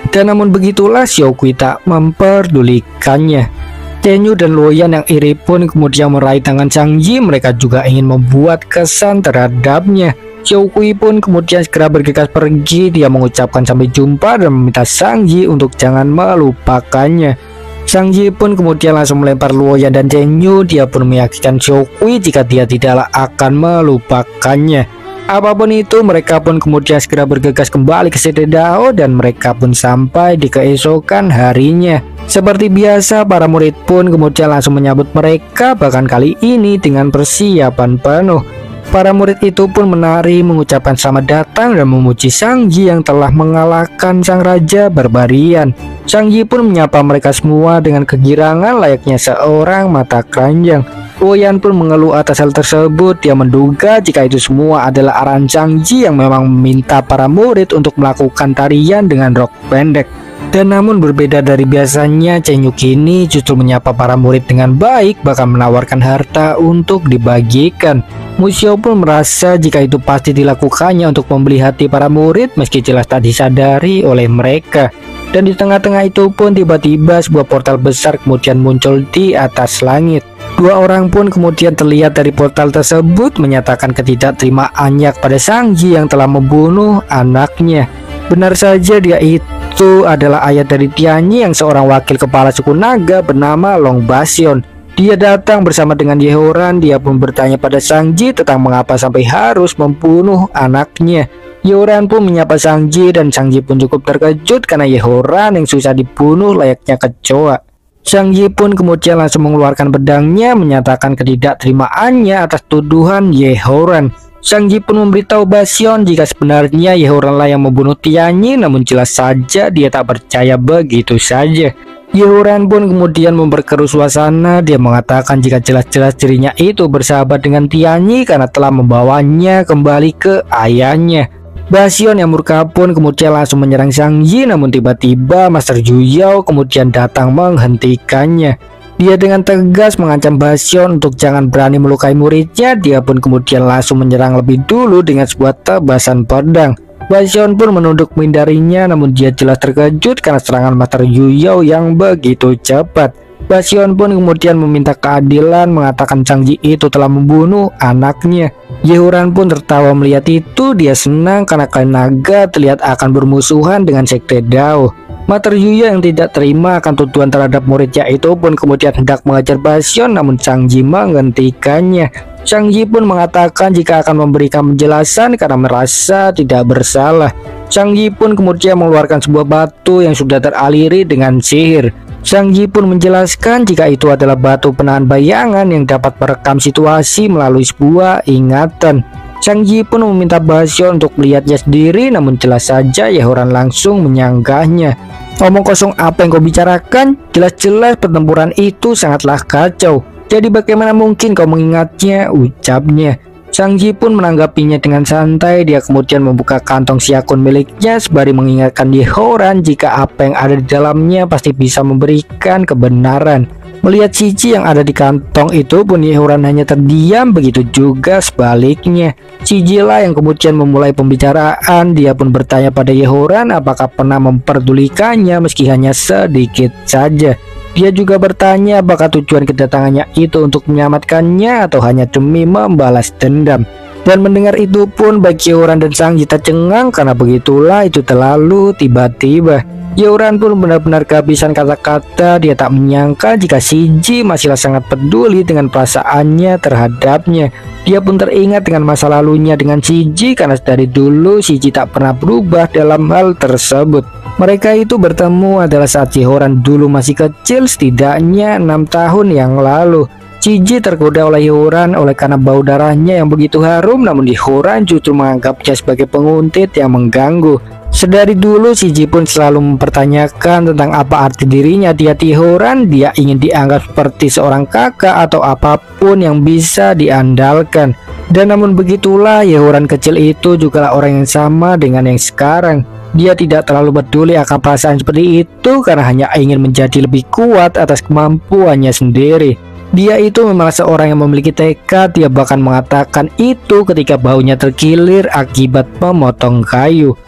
S1: Dan namun begitulah Xiaokui tak memperdulikannya. Chen Yu dan Luoyan yang iri pun kemudian meraih tangan Zhang Yi. Mereka juga ingin membuat kesan terhadapnya. Xiao Kui pun kemudian segera bergegas pergi. Dia mengucapkan sampai jumpa dan meminta Zhang Yi untuk jangan melupakannya. Zhang Yi pun kemudian langsung melempar Luoyan dan Chen Yu. Dia pun meyakinkan Xiao Kui jika dia tidaklah akan melupakannya. Apapun itu, mereka pun kemudian segera bergegas kembali ke Sekte Dao dan mereka pun sampai di keesokan harinya. Seperti biasa, para murid pun kemudian langsung menyambut mereka, bahkan kali ini dengan persiapan penuh. Para murid itu pun menari, mengucapkan selamat datang dan memuji Zhang Yi yang telah mengalahkan sang raja barbarian. Zhang Yi pun menyapa mereka semua dengan kegirangan layaknya seorang mata keranjang. Luoyan pun mengeluh atas hal tersebut. Dia menduga jika itu semua adalah arahan Zhang Yi yang memang meminta para murid untuk melakukan tarian dengan rok pendek. Dan namun berbeda dari biasanya, Chen Yu kini justru menyapa para murid dengan baik, bahkan menawarkan harta untuk dibagikan. Mu Xiao pun merasa jika itu pasti dilakukannya untuk membeli hati para murid, meski jelas tak disadari oleh mereka. Dan di tengah-tengah itu pun tiba-tiba sebuah portal besar kemudian muncul di atas langit. Dua orang pun kemudian terlihat dari portal tersebut menyatakan ketidakterimaannya kepada Zhang Yi yang telah membunuh anaknya. Benar saja, dia itu adalah ayah dari Tianyi yang seorang wakil kepala suku naga bernama Long Basion. Dia datang bersama dengan Yehoran. Dia pun bertanya pada Zhang Yi tentang mengapa sampai harus membunuh anaknya. Yehoran pun menyapa Zhang Yi dan Zhang Yi pun cukup terkejut karena Yehoran yang susah dibunuh layaknya kecoa. Zhang Yi pun kemudian langsung mengeluarkan pedangnya menyatakan ketidakterimaannya atas tuduhan Yehoran. Zhang Yi pun memberitahu Basion jika sebenarnya Yehoran lah yang membunuh Tianyi, namun jelas saja dia tak percaya begitu saja. Yehoran pun kemudian memperkeruh suasana. Dia mengatakan jika jelas-jelas dirinya itu bersahabat dengan Tianyi karena telah membawanya kembali ke ayahnya. Basion yang murka pun kemudian langsung menyerang Zhang Yi, namun tiba-tiba Master Zhu Yao kemudian datang menghentikannya. Dia dengan tegas mengancam Basion untuk jangan berani melukai muridnya. Dia pun kemudian langsung menyerang lebih dulu dengan sebuah tebasan pedang. Basion pun menunduk menghindarinya, namun dia jelas terkejut karena serangan Master Zhu Yao yang begitu cepat. Basion pun kemudian meminta keadilan, mengatakan Zhang Yi itu telah membunuh anaknya. Yehoran pun tertawa melihat itu. Dia senang karena klan naga terlihat akan bermusuhan dengan Sekte Dao. Master Zhu Yao yang tidak terima akan tuduhan terhadap muridnya itu pun kemudian hendak mengajar Basion, namun Zhang Yi menghentikannya. Zhang Yi pun mengatakan jika akan memberikan penjelasan karena merasa tidak bersalah. Zhang Yi pun kemudian mengeluarkan sebuah batu yang sudah teraliri dengan sihir. Zhang Yi pun menjelaskan jika itu adalah batu penahan bayangan yang dapat merekam situasi melalui sebuah ingatan. Zhang Yi pun meminta Basion untuk melihatnya sendiri, namun jelas saja Yehoran langsung menyanggahnya. Omong kosong apa yang kau bicarakan? Jelas-jelas pertempuran itu sangatlah kacau. Jadi bagaimana mungkin kau mengingatnya? Ucapnya. Zhang Yi pun menanggapinya dengan santai. Dia kemudian membuka kantong siakun miliknya sembari mengingatkan Yehoran jika apa yang ada di dalamnya pasti bisa memberikan kebenaran. Melihat Cici yang ada di kantong itu pun Yehoran hanya terdiam, begitu juga sebaliknya. Cici lah yang kemudian memulai pembicaraan. Dia pun bertanya pada Yehoran apakah pernah memperdulikannya meski hanya sedikit saja. Dia juga bertanya apakah tujuan kedatangannya itu untuk menyelamatkannya atau hanya demi membalas dendam. Dan mendengar itu pun bagi Yehoran dan Zhang Yi tercengang karena begitulah itu terlalu tiba-tiba. Yehoran pun benar-benar kehabisan kata-kata. Dia tak menyangka jika Shiji masihlah sangat peduli dengan perasaannya terhadapnya. Dia pun teringat dengan masa lalunya dengan Shiji karena dari dulu Shiji tak pernah berubah dalam hal tersebut. Mereka itu bertemu adalah saat Yehoran dulu masih kecil, setidaknya 6 tahun yang lalu. Shiji tergoda oleh Yehoran oleh karena bau darahnya yang begitu harum, namun Yehoran justru menganggapnya sebagai penguntit yang mengganggu. Sedari dulu Shiji pun selalu mempertanyakan tentang apa arti dirinya di hati Yehoran. Dia ingin dianggap seperti seorang kakak atau apapun yang bisa diandalkan. Dan namun begitulah, Yehoran kecil itu juga orang yang sama dengan yang sekarang. Dia tidak terlalu peduli akan perasaan seperti itu karena hanya ingin menjadi lebih kuat atas kemampuannya sendiri. Dia itu memang seorang yang memiliki tekad. Dia bahkan mengatakan itu ketika baunya terkilir akibat memotong kayu.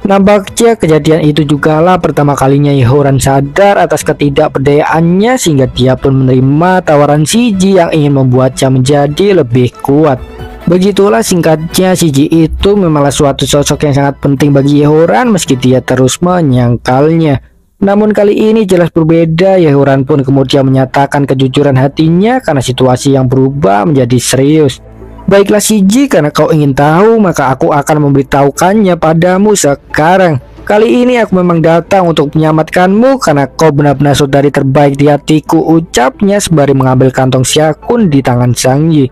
S1: Nampaknya kejadian itu jugalah pertama kalinya Yehoran sadar atas ketidakberdayaannya, sehingga dia pun menerima tawaran Shiji yang ingin membuatnya menjadi lebih kuat. Begitulah singkatnya, Shiji itu memanglah suatu sosok yang sangat penting bagi Yehoran meski dia terus menyangkalnya. Namun kali ini jelas berbeda. Yehoran pun kemudian menyatakan kejujuran hatinya karena situasi yang berubah menjadi serius. Baiklah Shiji, karena kau ingin tahu maka aku akan memberitahukannya padamu sekarang. Kali ini aku memang datang untuk menyelamatkanmu karena kau benar-benar saudari terbaik di hatiku, ucapnya sembari mengambil kantong Syakun di tangan Sangji.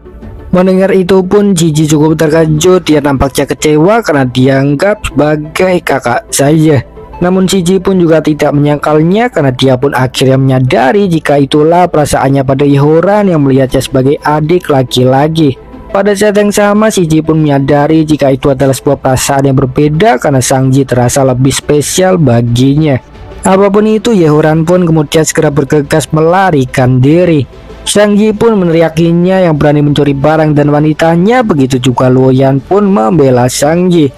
S1: Mendengar itu pun Shiji cukup terkejut. Dia nampaknya kecewa karena dianggap sebagai kakak saja. Namun Shiji pun juga tidak menyangkalnya karena dia pun akhirnya menyadari jika itulah perasaannya pada Yehoran yang melihatnya sebagai adik laki-laki. Pada saat yang sama Shiji pun menyadari jika itu adalah sebuah perasaan yang berbeda karena Sangji terasa lebih spesial baginya. Apapun itu, Yehoran pun kemudian segera bergegas melarikan diri. Sangji pun meneriakinya yang berani mencuri barang dan wanitanya, begitu juga Luoyan pun membela Sangji.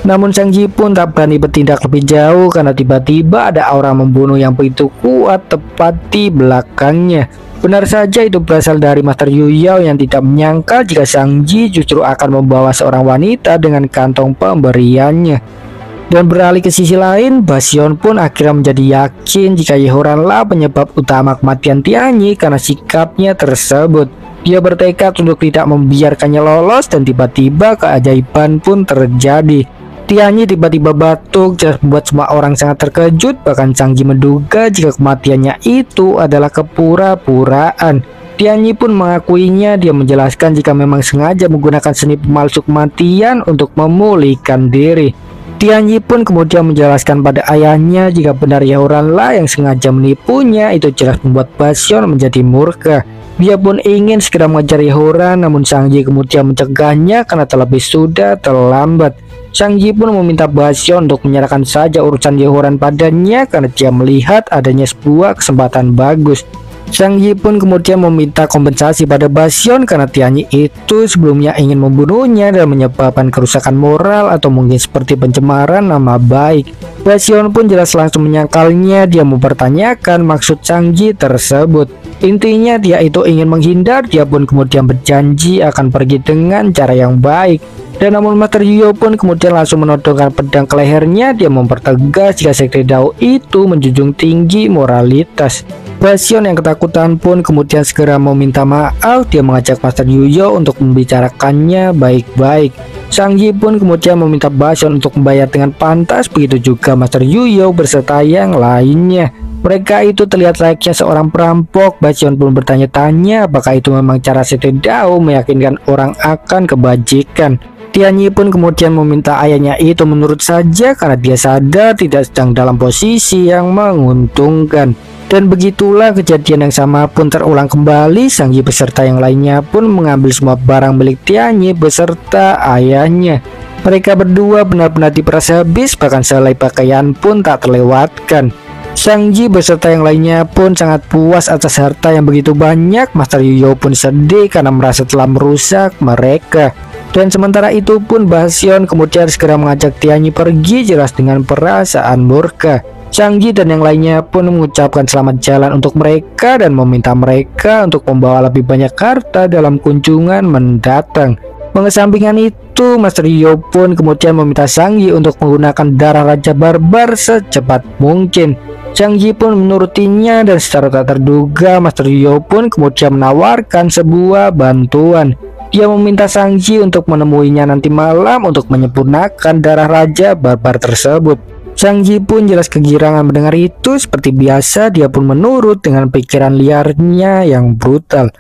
S1: Namun Sangji pun tak berani bertindak lebih jauh karena tiba-tiba ada aura membunuh yang begitu kuat tepat di belakangnya. Benar saja itu berasal dari Master Yuyao yang tidak menyangka jika Sangji justru akan membawa seorang wanita dengan kantong pemberiannya. Dan beralih ke sisi lain, Bastion pun akhirnya menjadi yakin jika Yehoranlah penyebab utama kematian Tianyi karena sikapnya tersebut. Dia bertekad untuk tidak membiarkannya lolos dan tiba-tiba keajaiban pun terjadi. Tianyi tiba-tiba batuk, jelas membuat semua orang sangat terkejut. Bahkan Sangji menduga jika kematiannya itu adalah kepura-puraan. Tianyi pun mengakuinya. Dia menjelaskan jika memang sengaja menggunakan seni pemalsu kematian untuk memulihkan diri. Tianyi pun kemudian menjelaskan pada ayahnya jika benar Yehoranlah yang sengaja menipunya. Itu jelas membuat Bastion menjadi murka. Dia pun ingin segera mengejar Yehoran, namun Sangji kemudian mencegahnya karena terlebih sudah terlambat. Sangji pun meminta Bastion untuk menyerahkan saja urusan Yehoran padanya karena dia melihat adanya sebuah kesempatan bagus. Sangji pun kemudian meminta kompensasi pada Bastion karena Tianyi itu sebelumnya ingin membunuhnya dan menyebabkan kerusakan moral atau mungkin seperti pencemaran nama baik. Bastion pun jelas langsung menyangkalnya. Dia mempertanyakan maksud Sangji tersebut. Intinya dia itu ingin menghindar. Dia pun kemudian berjanji akan pergi dengan cara yang baik. Dan namun Master Yuyao pun kemudian langsung menodongkan pedang ke lehernya. Dia mempertegas jika Sekte Dao itu menjunjung tinggi moralitas. Bastion yang ketakutan pun kemudian segera meminta maaf. Dia mengajak Master Yuyao untuk membicarakannya baik-baik. Sangji pun kemudian meminta Bastion untuk membayar dengan pantas. Begitu juga Master Yuyao berserta yang lainnya. Mereka itu terlihat layaknya seorang perampok. Bastion pun bertanya-tanya apakah itu memang cara Sekte Dao meyakinkan orang akan kebajikan. Tianyi pun kemudian meminta ayahnya itu menurut saja karena dia sadar tidak sedang dalam posisi yang menguntungkan. Dan begitulah kejadian yang sama pun terulang kembali. Sangji beserta yang lainnya pun mengambil semua barang milik Tianyi beserta ayahnya. Mereka berdua benar-benar diperas habis, bahkan selai pakaian pun tak terlewatkan. Sangji beserta yang lainnya pun sangat puas atas harta yang begitu banyak. Master Yuyao pun sedih karena merasa telah merusak mereka. Dan sementara itu pun Bastion kemudian segera mengajak Tianyi pergi, jelas dengan perasaan murka. Sangji dan yang lainnya pun mengucapkan selamat jalan untuk mereka dan meminta mereka untuk membawa lebih banyak harta dalam kunjungan mendatang. Mengesampingkan itu, Master Yuyao pun kemudian meminta Sangji untuk menggunakan darah Raja Barbar secepat mungkin. Sangji pun menurutinya dan secara tak terduga Master Yuyao pun kemudian menawarkan sebuah bantuan. Dia meminta Sangji untuk menemuinya nanti malam untuk menyempurnakan darah Raja Barbar tersebut. Sangji pun jelas kegirangan mendengar itu. Seperti biasa dia pun menurut dengan pikiran liarnya yang brutal.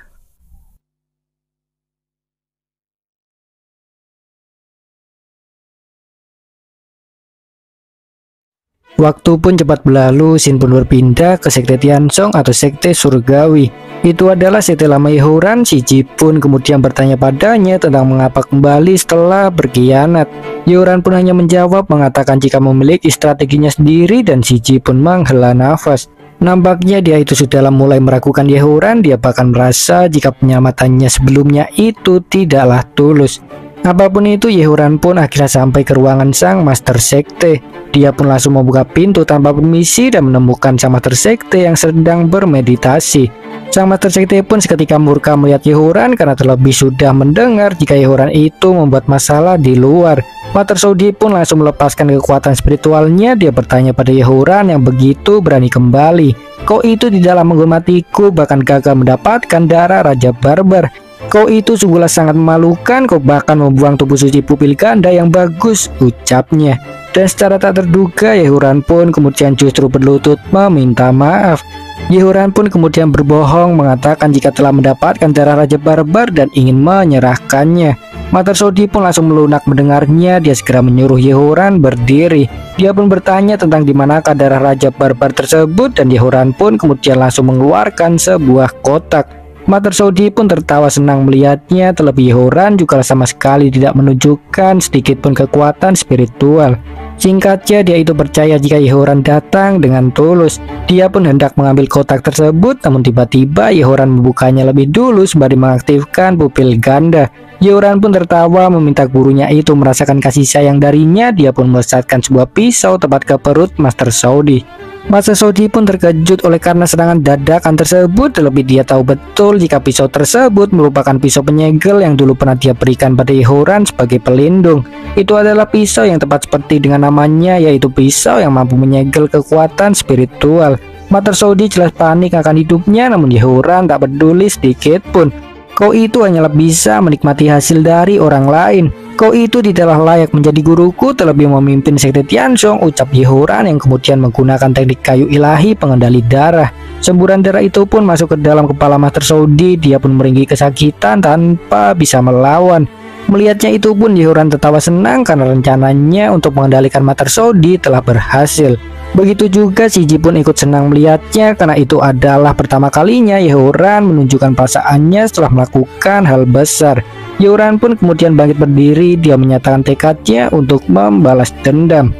S1: Waktu pun cepat berlalu. Shin pun berpindah ke Sekte Tiansong atau Sekte Surgawi. Itu adalah sekte lama Yehoran. Shiji pun kemudian bertanya padanya tentang mengapa kembali setelah berkhianat. Yehoran pun hanya menjawab mengatakan jika memiliki strateginya sendiri, dan Shiji pun menghela nafas. Nampaknya dia itu sudah mulai meragukan Yehoran. Dia bahkan merasa jika penyelamatannya sebelumnya itu tidaklah tulus. Apapun itu, Yehuran pun akhirnya sampai ke ruangan sang Master Sekte. Dia pun langsung membuka pintu tanpa permisi dan menemukan sang Master Sekte yang sedang bermeditasi. Sang Master Sekte pun seketika murka melihat Yehuran karena terlebih sudah mendengar jika Yehuran itu membuat masalah di luar. Master Saudi pun langsung melepaskan kekuatan spiritualnya. Dia bertanya pada Yehuran yang begitu berani kembali, "Kau itu di dalam menghormatiku bahkan gagal mendapatkan darah Raja Barbar. Kau itu sungguhlah sangat memalukan, kau bahkan membuang tubuh suci pupil ganda yang bagus," ucapnya. Dan secara tak terduga Yehuran pun kemudian justru berlutut meminta maaf. Yehuran pun kemudian berbohong mengatakan jika telah mendapatkan darah Raja Barbar dan ingin menyerahkannya. Master Saudi pun langsung melunak mendengarnya. Dia segera menyuruh Yehuran berdiri. Dia pun bertanya tentang di manakah darah Raja Barbar tersebut dan Yehuran pun kemudian langsung mengeluarkan sebuah kotak. Master Saudi pun tertawa senang melihatnya, terlebih Yehuran juga sama sekali tidak menunjukkan sedikit pun kekuatan spiritual. Singkatnya, dia itu percaya jika Yehuran datang dengan tulus. Dia pun hendak mengambil kotak tersebut, namun tiba-tiba Yehuran membukanya lebih dulu sembari mengaktifkan pupil ganda. Yehuran pun tertawa meminta gurunya itu merasakan kasih sayang darinya. Dia pun melesatkan sebuah pisau tepat ke perut Master Saudi. Master Saudi pun terkejut oleh karena serangan dadakan tersebut, terlebih dia tahu betul jika pisau tersebut merupakan pisau penyegel yang dulu pernah dia berikan pada Yehuran sebagai pelindung. Itu adalah pisau yang tepat seperti dengan namanya, yaitu pisau yang mampu menyegel kekuatan spiritual. Master Saudi jelas panik akan hidupnya, namun Yehuran tak peduli sedikit pun. "Kau itu hanyalah bisa menikmati hasil dari orang lain. Kau itu tidaklah layak menjadi guruku, terlebih memimpin sekte Tianzong," ucap Yehuran yang kemudian menggunakan teknik kayu ilahi pengendali darah. Semburan darah itu pun masuk ke dalam kepala Master Saudi. Dia pun meringkih kesakitan tanpa bisa melawan. Melihatnya itu pun Yehuran tertawa senang karena rencananya untuk mengendalikan Master Saudi telah berhasil. Begitu juga Shiji pun ikut senang melihatnya karena itu adalah pertama kalinya Yehuran menunjukkan perasaannya setelah melakukan hal besar. Yehuran pun kemudian bangkit berdiri. Dia menyatakan tekadnya untuk membalas dendam.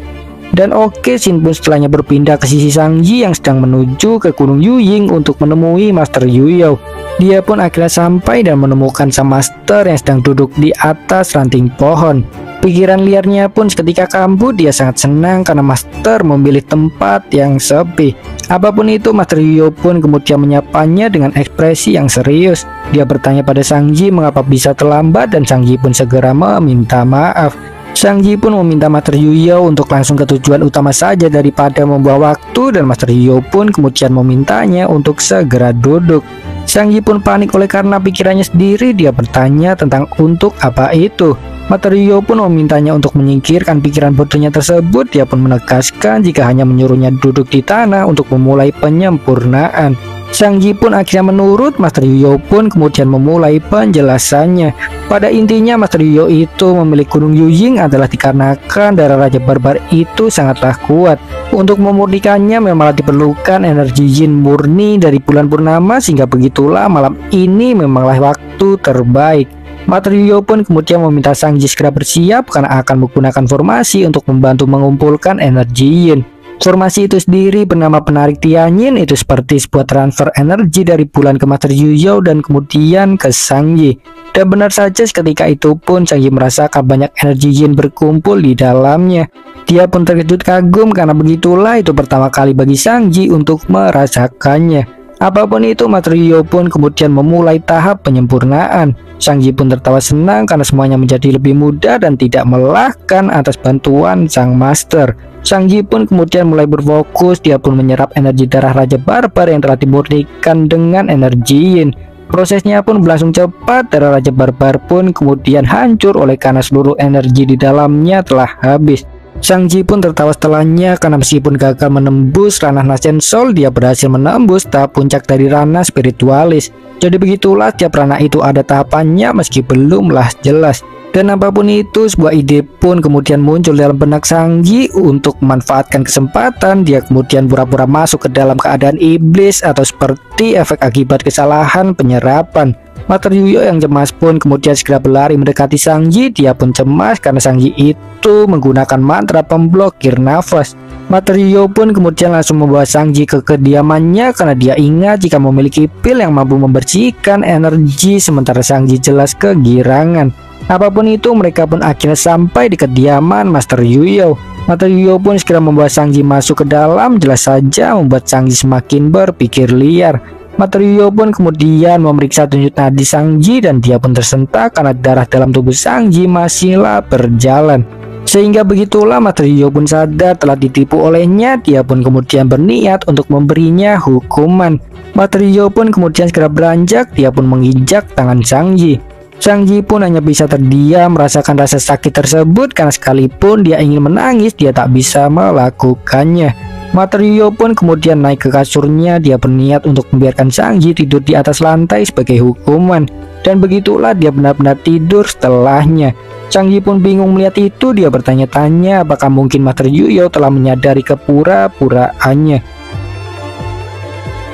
S1: Dan oke, Shin pun setelahnya berpindah ke sisi Shangji yang sedang menuju ke Gunung Yuying untuk menemui Master Yuyao. Dia pun akhirnya sampai dan menemukan sang master yang sedang duduk di atas ranting pohon. Pikiran liarnya pun seketika kambuh. Dia sangat senang karena master memilih tempat yang sepi. Apapun itu, Master Yuyao pun kemudian menyapanya dengan ekspresi yang serius. Dia bertanya pada Shangji mengapa bisa terlambat dan Shangji pun segera meminta maaf. Shangji pun meminta Master Yuyao untuk langsung ke tujuan utama saja daripada membuang waktu, dan Master Yuyao pun kemudian memintanya untuk segera duduk. Shangji pun panik oleh karena pikirannya sendiri. Dia bertanya tentang untuk apa itu. Master Yuyao pun memintanya untuk menyingkirkan pikiran bodohnya tersebut. Dia pun menegaskan jika hanya menyuruhnya duduk di tanah untuk memulai penyempurnaan. Shangji pun akhirnya menurut. Master Yuyao pun kemudian memulai penjelasannya. Pada intinya Master Yuyao itu memilih Gunung Yuying adalah dikarenakan darah Raja Barbar itu sangatlah kuat. Untuk memurnikannya memang diperlukan energi yin murni dari bulan purnama, sehingga begitulah malam ini memanglah waktu terbaik. Master Yuyao pun kemudian meminta Shangji segera bersiap karena akan menggunakan formasi untuk membantu mengumpulkan energi yin. Formasi itu sendiri bernama penarik Tianyin. Itu seperti sebuah transfer energi dari bulan ke Master Yuyao dan kemudian ke Shangji. Dan benar saja seketika itu pun Shangji merasakan banyak energi yin berkumpul di dalamnya. Dia pun terkejut kagum karena begitulah itu pertama kali bagi Shangji untuk merasakannya. Apapun itu, Master Yuyao pun kemudian memulai tahap penyempurnaan. Shangji pun tertawa senang karena semuanya menjadi lebih mudah dan tidak melelahkan atas bantuan sang master. Shangji pun kemudian mulai berfokus. Dia pun menyerap energi darah Raja Barbar yang telah dimurnikan dengan energi yin. Prosesnya pun berlangsung cepat. Darah Raja Barbar pun kemudian hancur oleh karena seluruh energi di dalamnya telah habis. Shangji pun tertawa setelahnya karena meskipun gagal menembus ranah Nascent Soul, dia berhasil menembus tahap puncak dari ranah spiritualis. Jadi begitulah, tiap ranah itu ada tahapannya meski belumlah jelas. Dan apapun itu, sebuah ide pun kemudian muncul dalam benak Shangji. Untuk memanfaatkan kesempatan, dia kemudian pura-pura masuk ke dalam keadaan iblis atau seperti efek akibat kesalahan penyerapan. Master Yuyao yang cemas pun kemudian segera berlari mendekati Shangji. Dia pun cemas karena Shangji itu menggunakan mantra pemblokir nafas. Master Yuyao pun kemudian langsung membawa Shangji ke kediamannya karena dia ingat jika memiliki pil yang mampu membersihkan energi, sementara Shangji jelas kegirangan. Apapun itu, mereka pun akhirnya sampai di kediaman Master Yuyo. Master Yuyo pun segera membawa Sang Ji masuk ke dalam, jelas saja membuat Sang Ji semakin berpikir liar. Master Yuyo pun kemudian memeriksa denyut nadi Sang Ji dan dia pun tersentak karena darah dalam tubuh Sang Ji masihlah berjalan. Sehingga begitulah Master Yuyo pun sadar telah ditipu olehnya. Dia pun kemudian berniat untuk memberinya hukuman. Master Yuyo pun kemudian segera beranjak, dia pun menginjak tangan Sang Ji. Sang Ji pun hanya bisa terdiam merasakan rasa sakit tersebut karena sekalipun dia ingin menangis, dia tak bisa melakukannya. Master Yuyo pun kemudian naik ke kasurnya. Dia berniat untuk membiarkan Sang Ji tidur di atas lantai sebagai hukuman. Dan begitulah dia benar-benar tidur setelahnya. Sang Ji pun bingung melihat itu. Dia bertanya-tanya apakah mungkin Master Yuyo telah menyadari kepura-puraannya.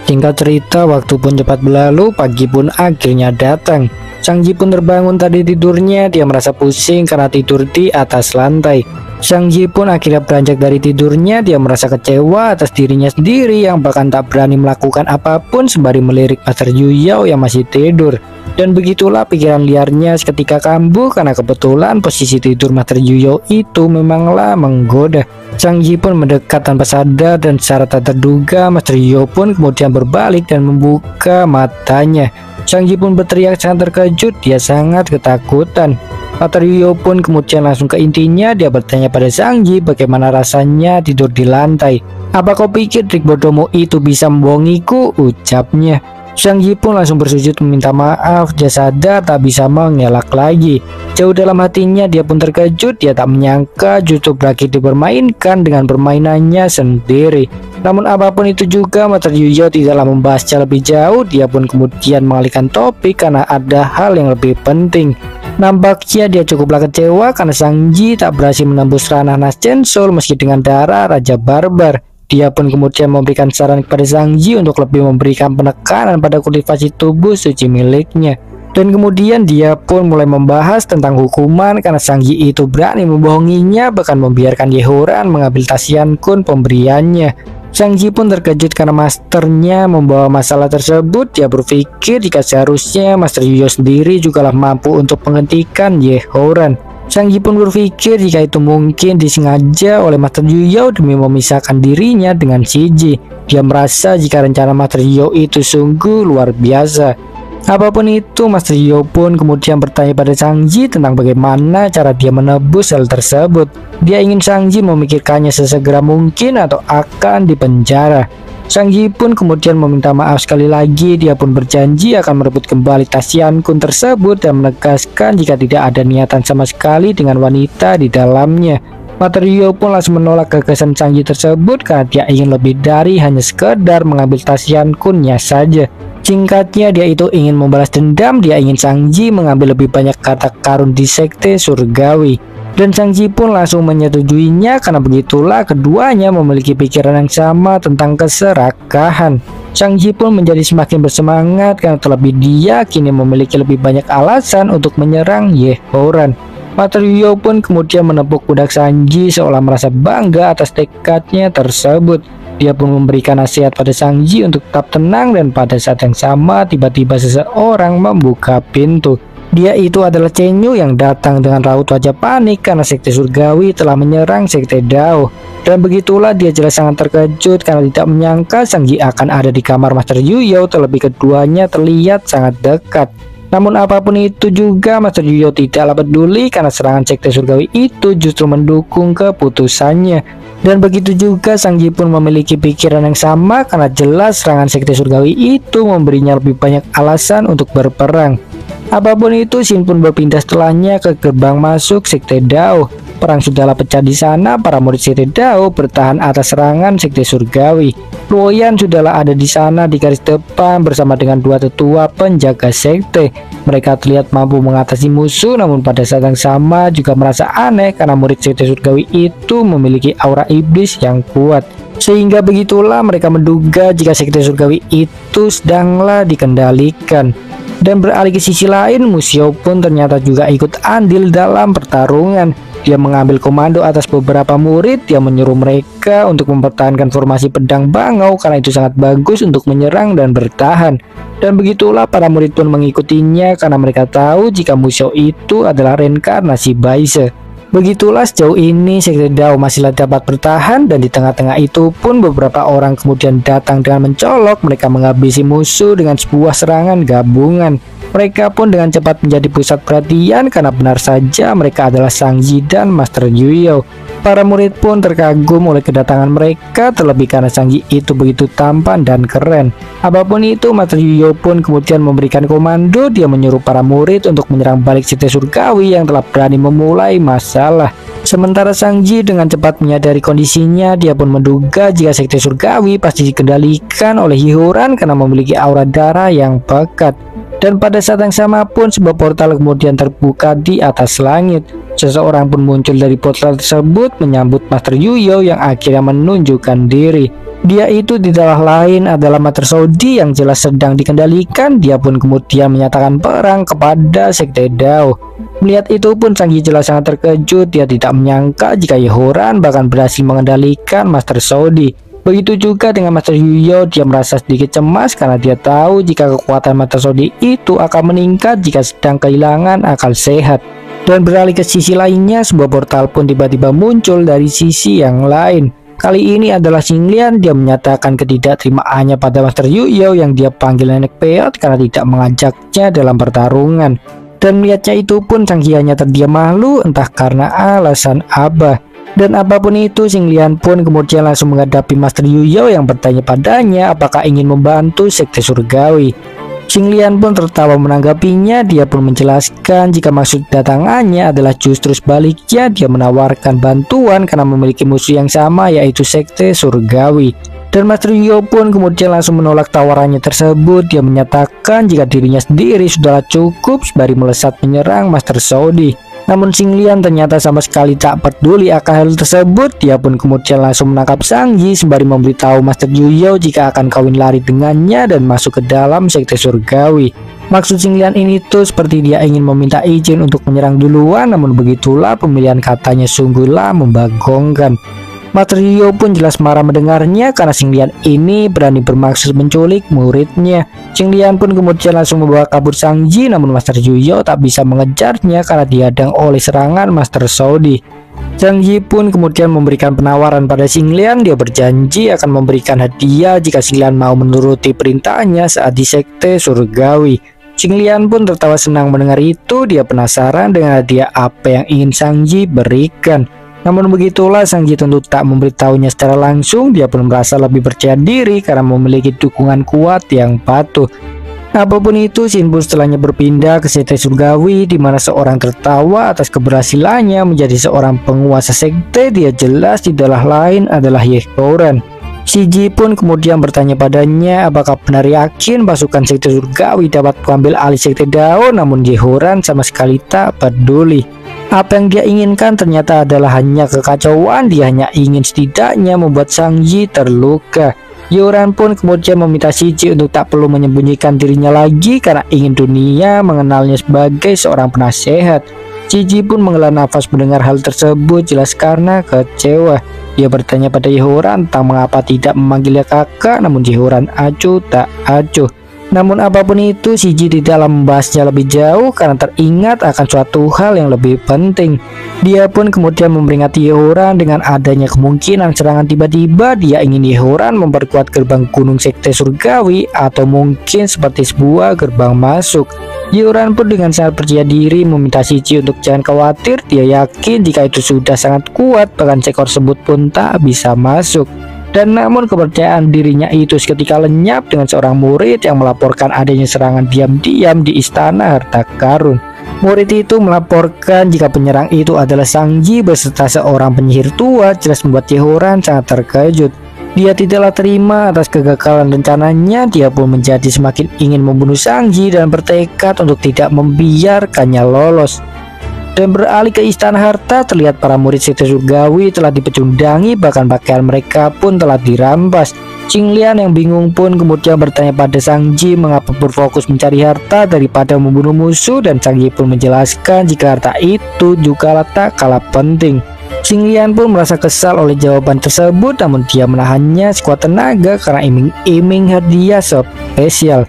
S1: Singkat cerita, waktu pun cepat berlalu, pagi pun akhirnya datang. Sang Ji pun terbangun tadi tidurnya. Dia merasa pusing karena tidur di atas lantai. Sang Ji pun akhirnya beranjak dari tidurnya. Dia merasa kecewa atas dirinya sendiri yang bahkan tak berani melakukan apapun sembari melirik Master Yuyo yang masih tidur. Dan begitulah pikiran liarnya seketika kambuh karena kebetulan posisi tidur Master Yuyo itu memanglah menggoda. Sang Ji pun mendekat tanpa sadar dan secara tak terduga Master Yuyo pun kemudian berbalik dan membuka matanya. Sang Ji pun berteriak sangat terkejut, dia sangat ketakutan. Master Yuyo pun kemudian langsung ke intinya. Dia bertanya pada Sang Ji bagaimana rasanya tidur di lantai. "Apa kau pikir trik bodohmu itu bisa membohongiku?" ucapnya. Sang Ji pun langsung bersujud meminta maaf. Dia sadar tak bisa mengelak lagi. Jauh dalam hatinya dia pun terkejut. Dia tak menyangka justru berakhir dipermainkan dengan permainannya sendiri. Namun apapun itu juga, Master Yuyo tidaklah membahasnya lebih jauh. Dia pun kemudian mengalihkan topik karena ada hal yang lebih penting. Nampaknya dia cukuplah kecewa karena Sang Ji tak berhasil menembus ranah Nasyensol meski dengan darah Raja Barbar. Dia pun kemudian memberikan saran kepada Sang Ji untuk lebih memberikan penekanan pada kultivasi tubuh suci miliknya. Dan kemudian dia pun mulai membahas tentang hukuman karena Sang Ji itu berani membohonginya, bahkan membiarkan Yehoran mengambil Tasian Kun pemberiannya. Sang Ji pun terkejut karena masternya membawa masalah tersebut. Dia berpikir jika seharusnya Master Yuyo sendiri jugalah mampu untuk menghentikan Yehoran. Sang Ji pun berpikir jika itu mungkin disengaja oleh Master Yuyo demi memisahkan dirinya dengan Shiji. Dia merasa jika rencana Master Yuyo itu sungguh luar biasa. Apapun itu, Master Yuyo pun kemudian bertanya pada Sang Ji tentang bagaimana cara dia menebus hal tersebut. Dia ingin Sang Ji memikirkannya sesegera mungkin atau akan dipenjara. Sang Ji pun kemudian meminta maaf sekali lagi. Dia pun berjanji akan merebut kembali Tasian Kun tersebut dan menegaskan jika tidak ada niatan sama sekali dengan wanita di dalamnya. Master Yuyo pun langsung menolak gagasan Sang Ji tersebut karena dia ingin lebih dari hanya sekedar mengambil Tasian Kunnya saja. Singkatnya, dia itu ingin membalas dendam. Dia ingin Sang Ji mengambil lebih banyak harta karun di sekte surgawi. Dan Sang Ji pun langsung menyetujuinya karena begitulah keduanya memiliki pikiran yang sama tentang keserakahan. Sang Ji pun menjadi semakin bersemangat karena terlebih dia kini memiliki lebih banyak alasan untuk menyerang Yehoran. Master Yuyo pun kemudian menepuk pundak Sang Ji seolah merasa bangga atas tekadnya tersebut. Dia pun memberikan nasihat pada Sang Ji untuk tetap tenang dan pada saat yang sama tiba-tiba seseorang membuka pintu. Dia itu adalah Chenyu yang datang dengan raut wajah panik karena sekte surgawi telah menyerang sekte Dao. Dan begitulah dia jelas sangat terkejut karena tidak menyangka Sang Ji akan ada di kamar Master Yuyo, terlebih keduanya terlihat sangat dekat. Namun apapun itu juga, Master Yuyo tidaklah peduli karena serangan sekte surgawi itu justru mendukung keputusannya. Dan begitu juga Sang Ji pun memiliki pikiran yang sama karena jelas serangan sekte surgawi itu memberinya lebih banyak alasan untuk berperang. Apapun itu, Shin pun berpindah setelahnya ke gerbang masuk sekte Dao. Perang sudahlah pecah di sana. Para murid sekte Dao bertahan atas serangan sekte surgawi. Luoyan sudahlah ada di sana di garis depan bersama dengan dua tetua penjaga sekte. Mereka terlihat mampu mengatasi musuh, namun pada saat yang sama juga merasa aneh karena murid sekte surgawi itu memiliki aura iblis yang kuat. Sehingga begitulah mereka menduga jika sekte surgawi itu sedanglah dikendalikan. Dan beralih ke sisi lain, Musyo pun ternyata juga ikut andil dalam pertarungan. Dia mengambil komando atas beberapa murid. Dia menyuruh mereka untuk mempertahankan formasi pedang bangau karena itu sangat bagus untuk menyerang dan bertahan. Dan begitulah para murid pun mengikutinya karena mereka tahu jika Musou itu adalah reinkarnasi Baise. Begitulah sejauh ini Sekte Dao masih dapat bertahan, dan di tengah-tengah itu pun beberapa orang kemudian datang dengan mencolok. Mereka menghabisi musuh dengan sebuah serangan gabungan. Mereka pun dengan cepat menjadi pusat perhatian karena benar saja mereka adalah Sang Ji dan Master Yuyo. Para murid pun terkagum oleh kedatangan mereka, terlebih karena Sang Ji itu begitu tampan dan keren. Apapun itu, Master Yuyo pun kemudian memberikan komando. Dia menyuruh para murid untuk menyerang balik Sekte Surgawi yang telah berani memulai masalah. Sementara Sang Ji dengan cepat menyadari kondisinya. Dia pun menduga jika Sekte Surgawi pasti dikendalikan oleh Yihoran karena memiliki aura darah yang pekat. Dan pada saat yang sama pun sebuah portal kemudian terbuka di atas langit. Seseorang pun muncul dari portal tersebut menyambut Master Yuyo yang akhirnya menunjukkan diri. Dia itu tidak lain adalah Master Saudi yang jelas sedang dikendalikan. Dia pun kemudian menyatakan perang kepada Sekte Dao. Melihat itu pun Sang Ji jelas sangat terkejut. Dia tidak menyangka jika Yihoran bahkan berhasil mengendalikan Master Saudi. Begitu juga dengan Master Yuyo. Dia merasa sedikit cemas karena dia tahu jika kekuatan Master Saudi itu akan meningkat jika sedang kehilangan akal sehat. Dan beralih ke sisi lainnya, sebuah portal pun tiba-tiba muncul dari sisi yang lain. Kali ini adalah Xinglian. Dia menyatakan ketidakterimaannya pada Master Yuyo yang dia panggil nenek peot karena tidak mengajaknya dalam pertarungan. Dan melihatnya itu pun Sang Ji hanya terdiam malu, entah karena alasan apa. Dan apapun itu, Xinglian pun kemudian langsung menghadapi Master Yuyo yang bertanya padanya apakah ingin membantu Sekte Surgawi. Xinglian pun tertawa menanggapinya. Dia pun menjelaskan jika maksud datangannya adalah justru sebaliknya, dia menawarkan bantuan karena memiliki musuh yang sama, yaitu Sekte Surgawi. Dan Master Yuyo pun kemudian langsung menolak tawarannya tersebut. Dia menyatakan jika dirinya sendiri sudahlah cukup sembari melesat menyerang Master Saudi. Namun Xinglian ternyata sama sekali tak peduli akan hal tersebut. Dia pun kemudian langsung menangkap Sang Ji sembari memberitahu Master Yuyo jika akan kawin lari dengannya dan masuk ke dalam Sekte Surgawi. Maksud Xinglian ini tuh seperti dia ingin meminta izin untuk menyerang duluan. Namun begitulah, pemilihan katanya sungguhlah membagongkan. Master Yuyo pun jelas marah mendengarnya karena Xinglian ini berani bermaksud menculik muridnya. Xinglian pun kemudian langsung membawa kabur Sang Ji, namun Master Yuyo tak bisa mengejarnya karena dihadang oleh serangan Master Saudi. Sang Ji pun kemudian memberikan penawaran pada Xinglian. Dia berjanji akan memberikan hadiah jika Xinglian mau menuruti perintahnya saat di Sekte Surgawi. Xinglian pun tertawa senang mendengar itu. Dia penasaran dengan hadiah apa yang ingin Sang Ji berikan. Namun begitulah, Sang Ji tentu tak memberitahunya secara langsung. Dia pun merasa lebih percaya diri karena memiliki dukungan kuat yang patuh. Apapun itu, Shin pun setelahnya berpindah ke Sekte Surgawi, di mana seorang tertawa atas keberhasilannya menjadi seorang penguasa sekte. Dia jelas tidaklah lain adalah Yihoran. Si Ji pun kemudian bertanya padanya apakah benar yakin pasukan Sekte Surgawi dapat mengambil alih Sekte Dao. Namun Yihoran sama sekali tak peduli. Apa yang dia inginkan ternyata adalah hanya kekacauan. Dia hanya ingin setidaknya membuat Sang Ji terluka. Yihoran pun kemudian meminta Si Ji untuk tak perlu menyembunyikan dirinya lagi karena ingin dunia mengenalnya sebagai seorang penasehat. Si Ji pun menghela nafas mendengar hal tersebut, jelas karena kecewa. Dia bertanya pada Yihoran tentang mengapa tidak memanggilnya kakak, namun Yihoran acuh tak acuh. Namun apapun itu, Si Ji tidak membahasnya lebih jauh karena teringat akan suatu hal yang lebih penting. Dia pun kemudian memperingati Yihoran dengan adanya kemungkinan serangan tiba-tiba. Dia ingin Yihoran memperkuat gerbang gunung Sekte Surgawi atau mungkin seperti sebuah gerbang masuk. Yihoran pun dengan sangat percaya diri meminta Si Ji untuk jangan khawatir. Dia yakin jika itu sudah sangat kuat, bahkan seekor semut pun tak bisa masuk. Dan namun kepercayaan dirinya itu seketika lenyap dengan seorang murid yang melaporkan adanya serangan diam-diam di Istana Harta Karun. Murid itu melaporkan jika penyerang itu adalah Sang Ji beserta seorang penyihir tua. Jelas membuat Yihoran sangat terkejut. Dia tidaklah terima atas kegagalan rencananya. Dia pun menjadi semakin ingin membunuh Sang Ji dan bertekad untuk tidak membiarkannya lolos. Dan beralih ke Istana Harta, terlihat para murid Sekte Surgawi telah dipecundangi, bahkan pakaian mereka pun telah dirampas. Xinglian yang bingung pun kemudian bertanya pada Sang Ji mengapa berfokus mencari harta daripada membunuh musuh, dan Sang Ji pun menjelaskan jika harta itu juga tak kalah penting. Xinglian pun merasa kesal oleh jawaban tersebut, namun dia menahannya sekuat tenaga karena iming-iming hadiah spesial.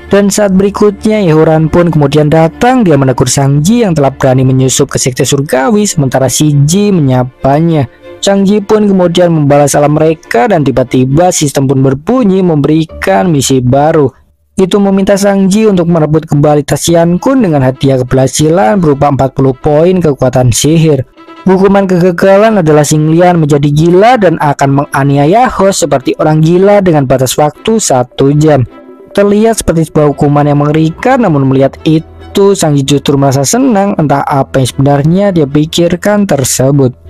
S1: Dan saat berikutnya Yehuran pun kemudian datang. Dia menegur Sang Ji yang telah berani menyusup ke sekte surgawi sementara si Ji menyapanya. Sang Ji pun kemudian membalas salam mereka dan tiba-tiba sistem pun berbunyi memberikan misi baru. Itu meminta Sang Ji untuk merebut kembali tas Yan Kun dengan hadiah keberhasilan berupa 40 poin kekuatan sihir. Hukuman kegagalan adalah Xinglian menjadi gila dan akan menganiaya host seperti orang gila dengan batas waktu 1 jam. Terlihat seperti sebuah hukuman yang mengerikan, namun melihat itu Sang Ji justru merasa senang, entah apa yang sebenarnya dia pikirkan tersebut.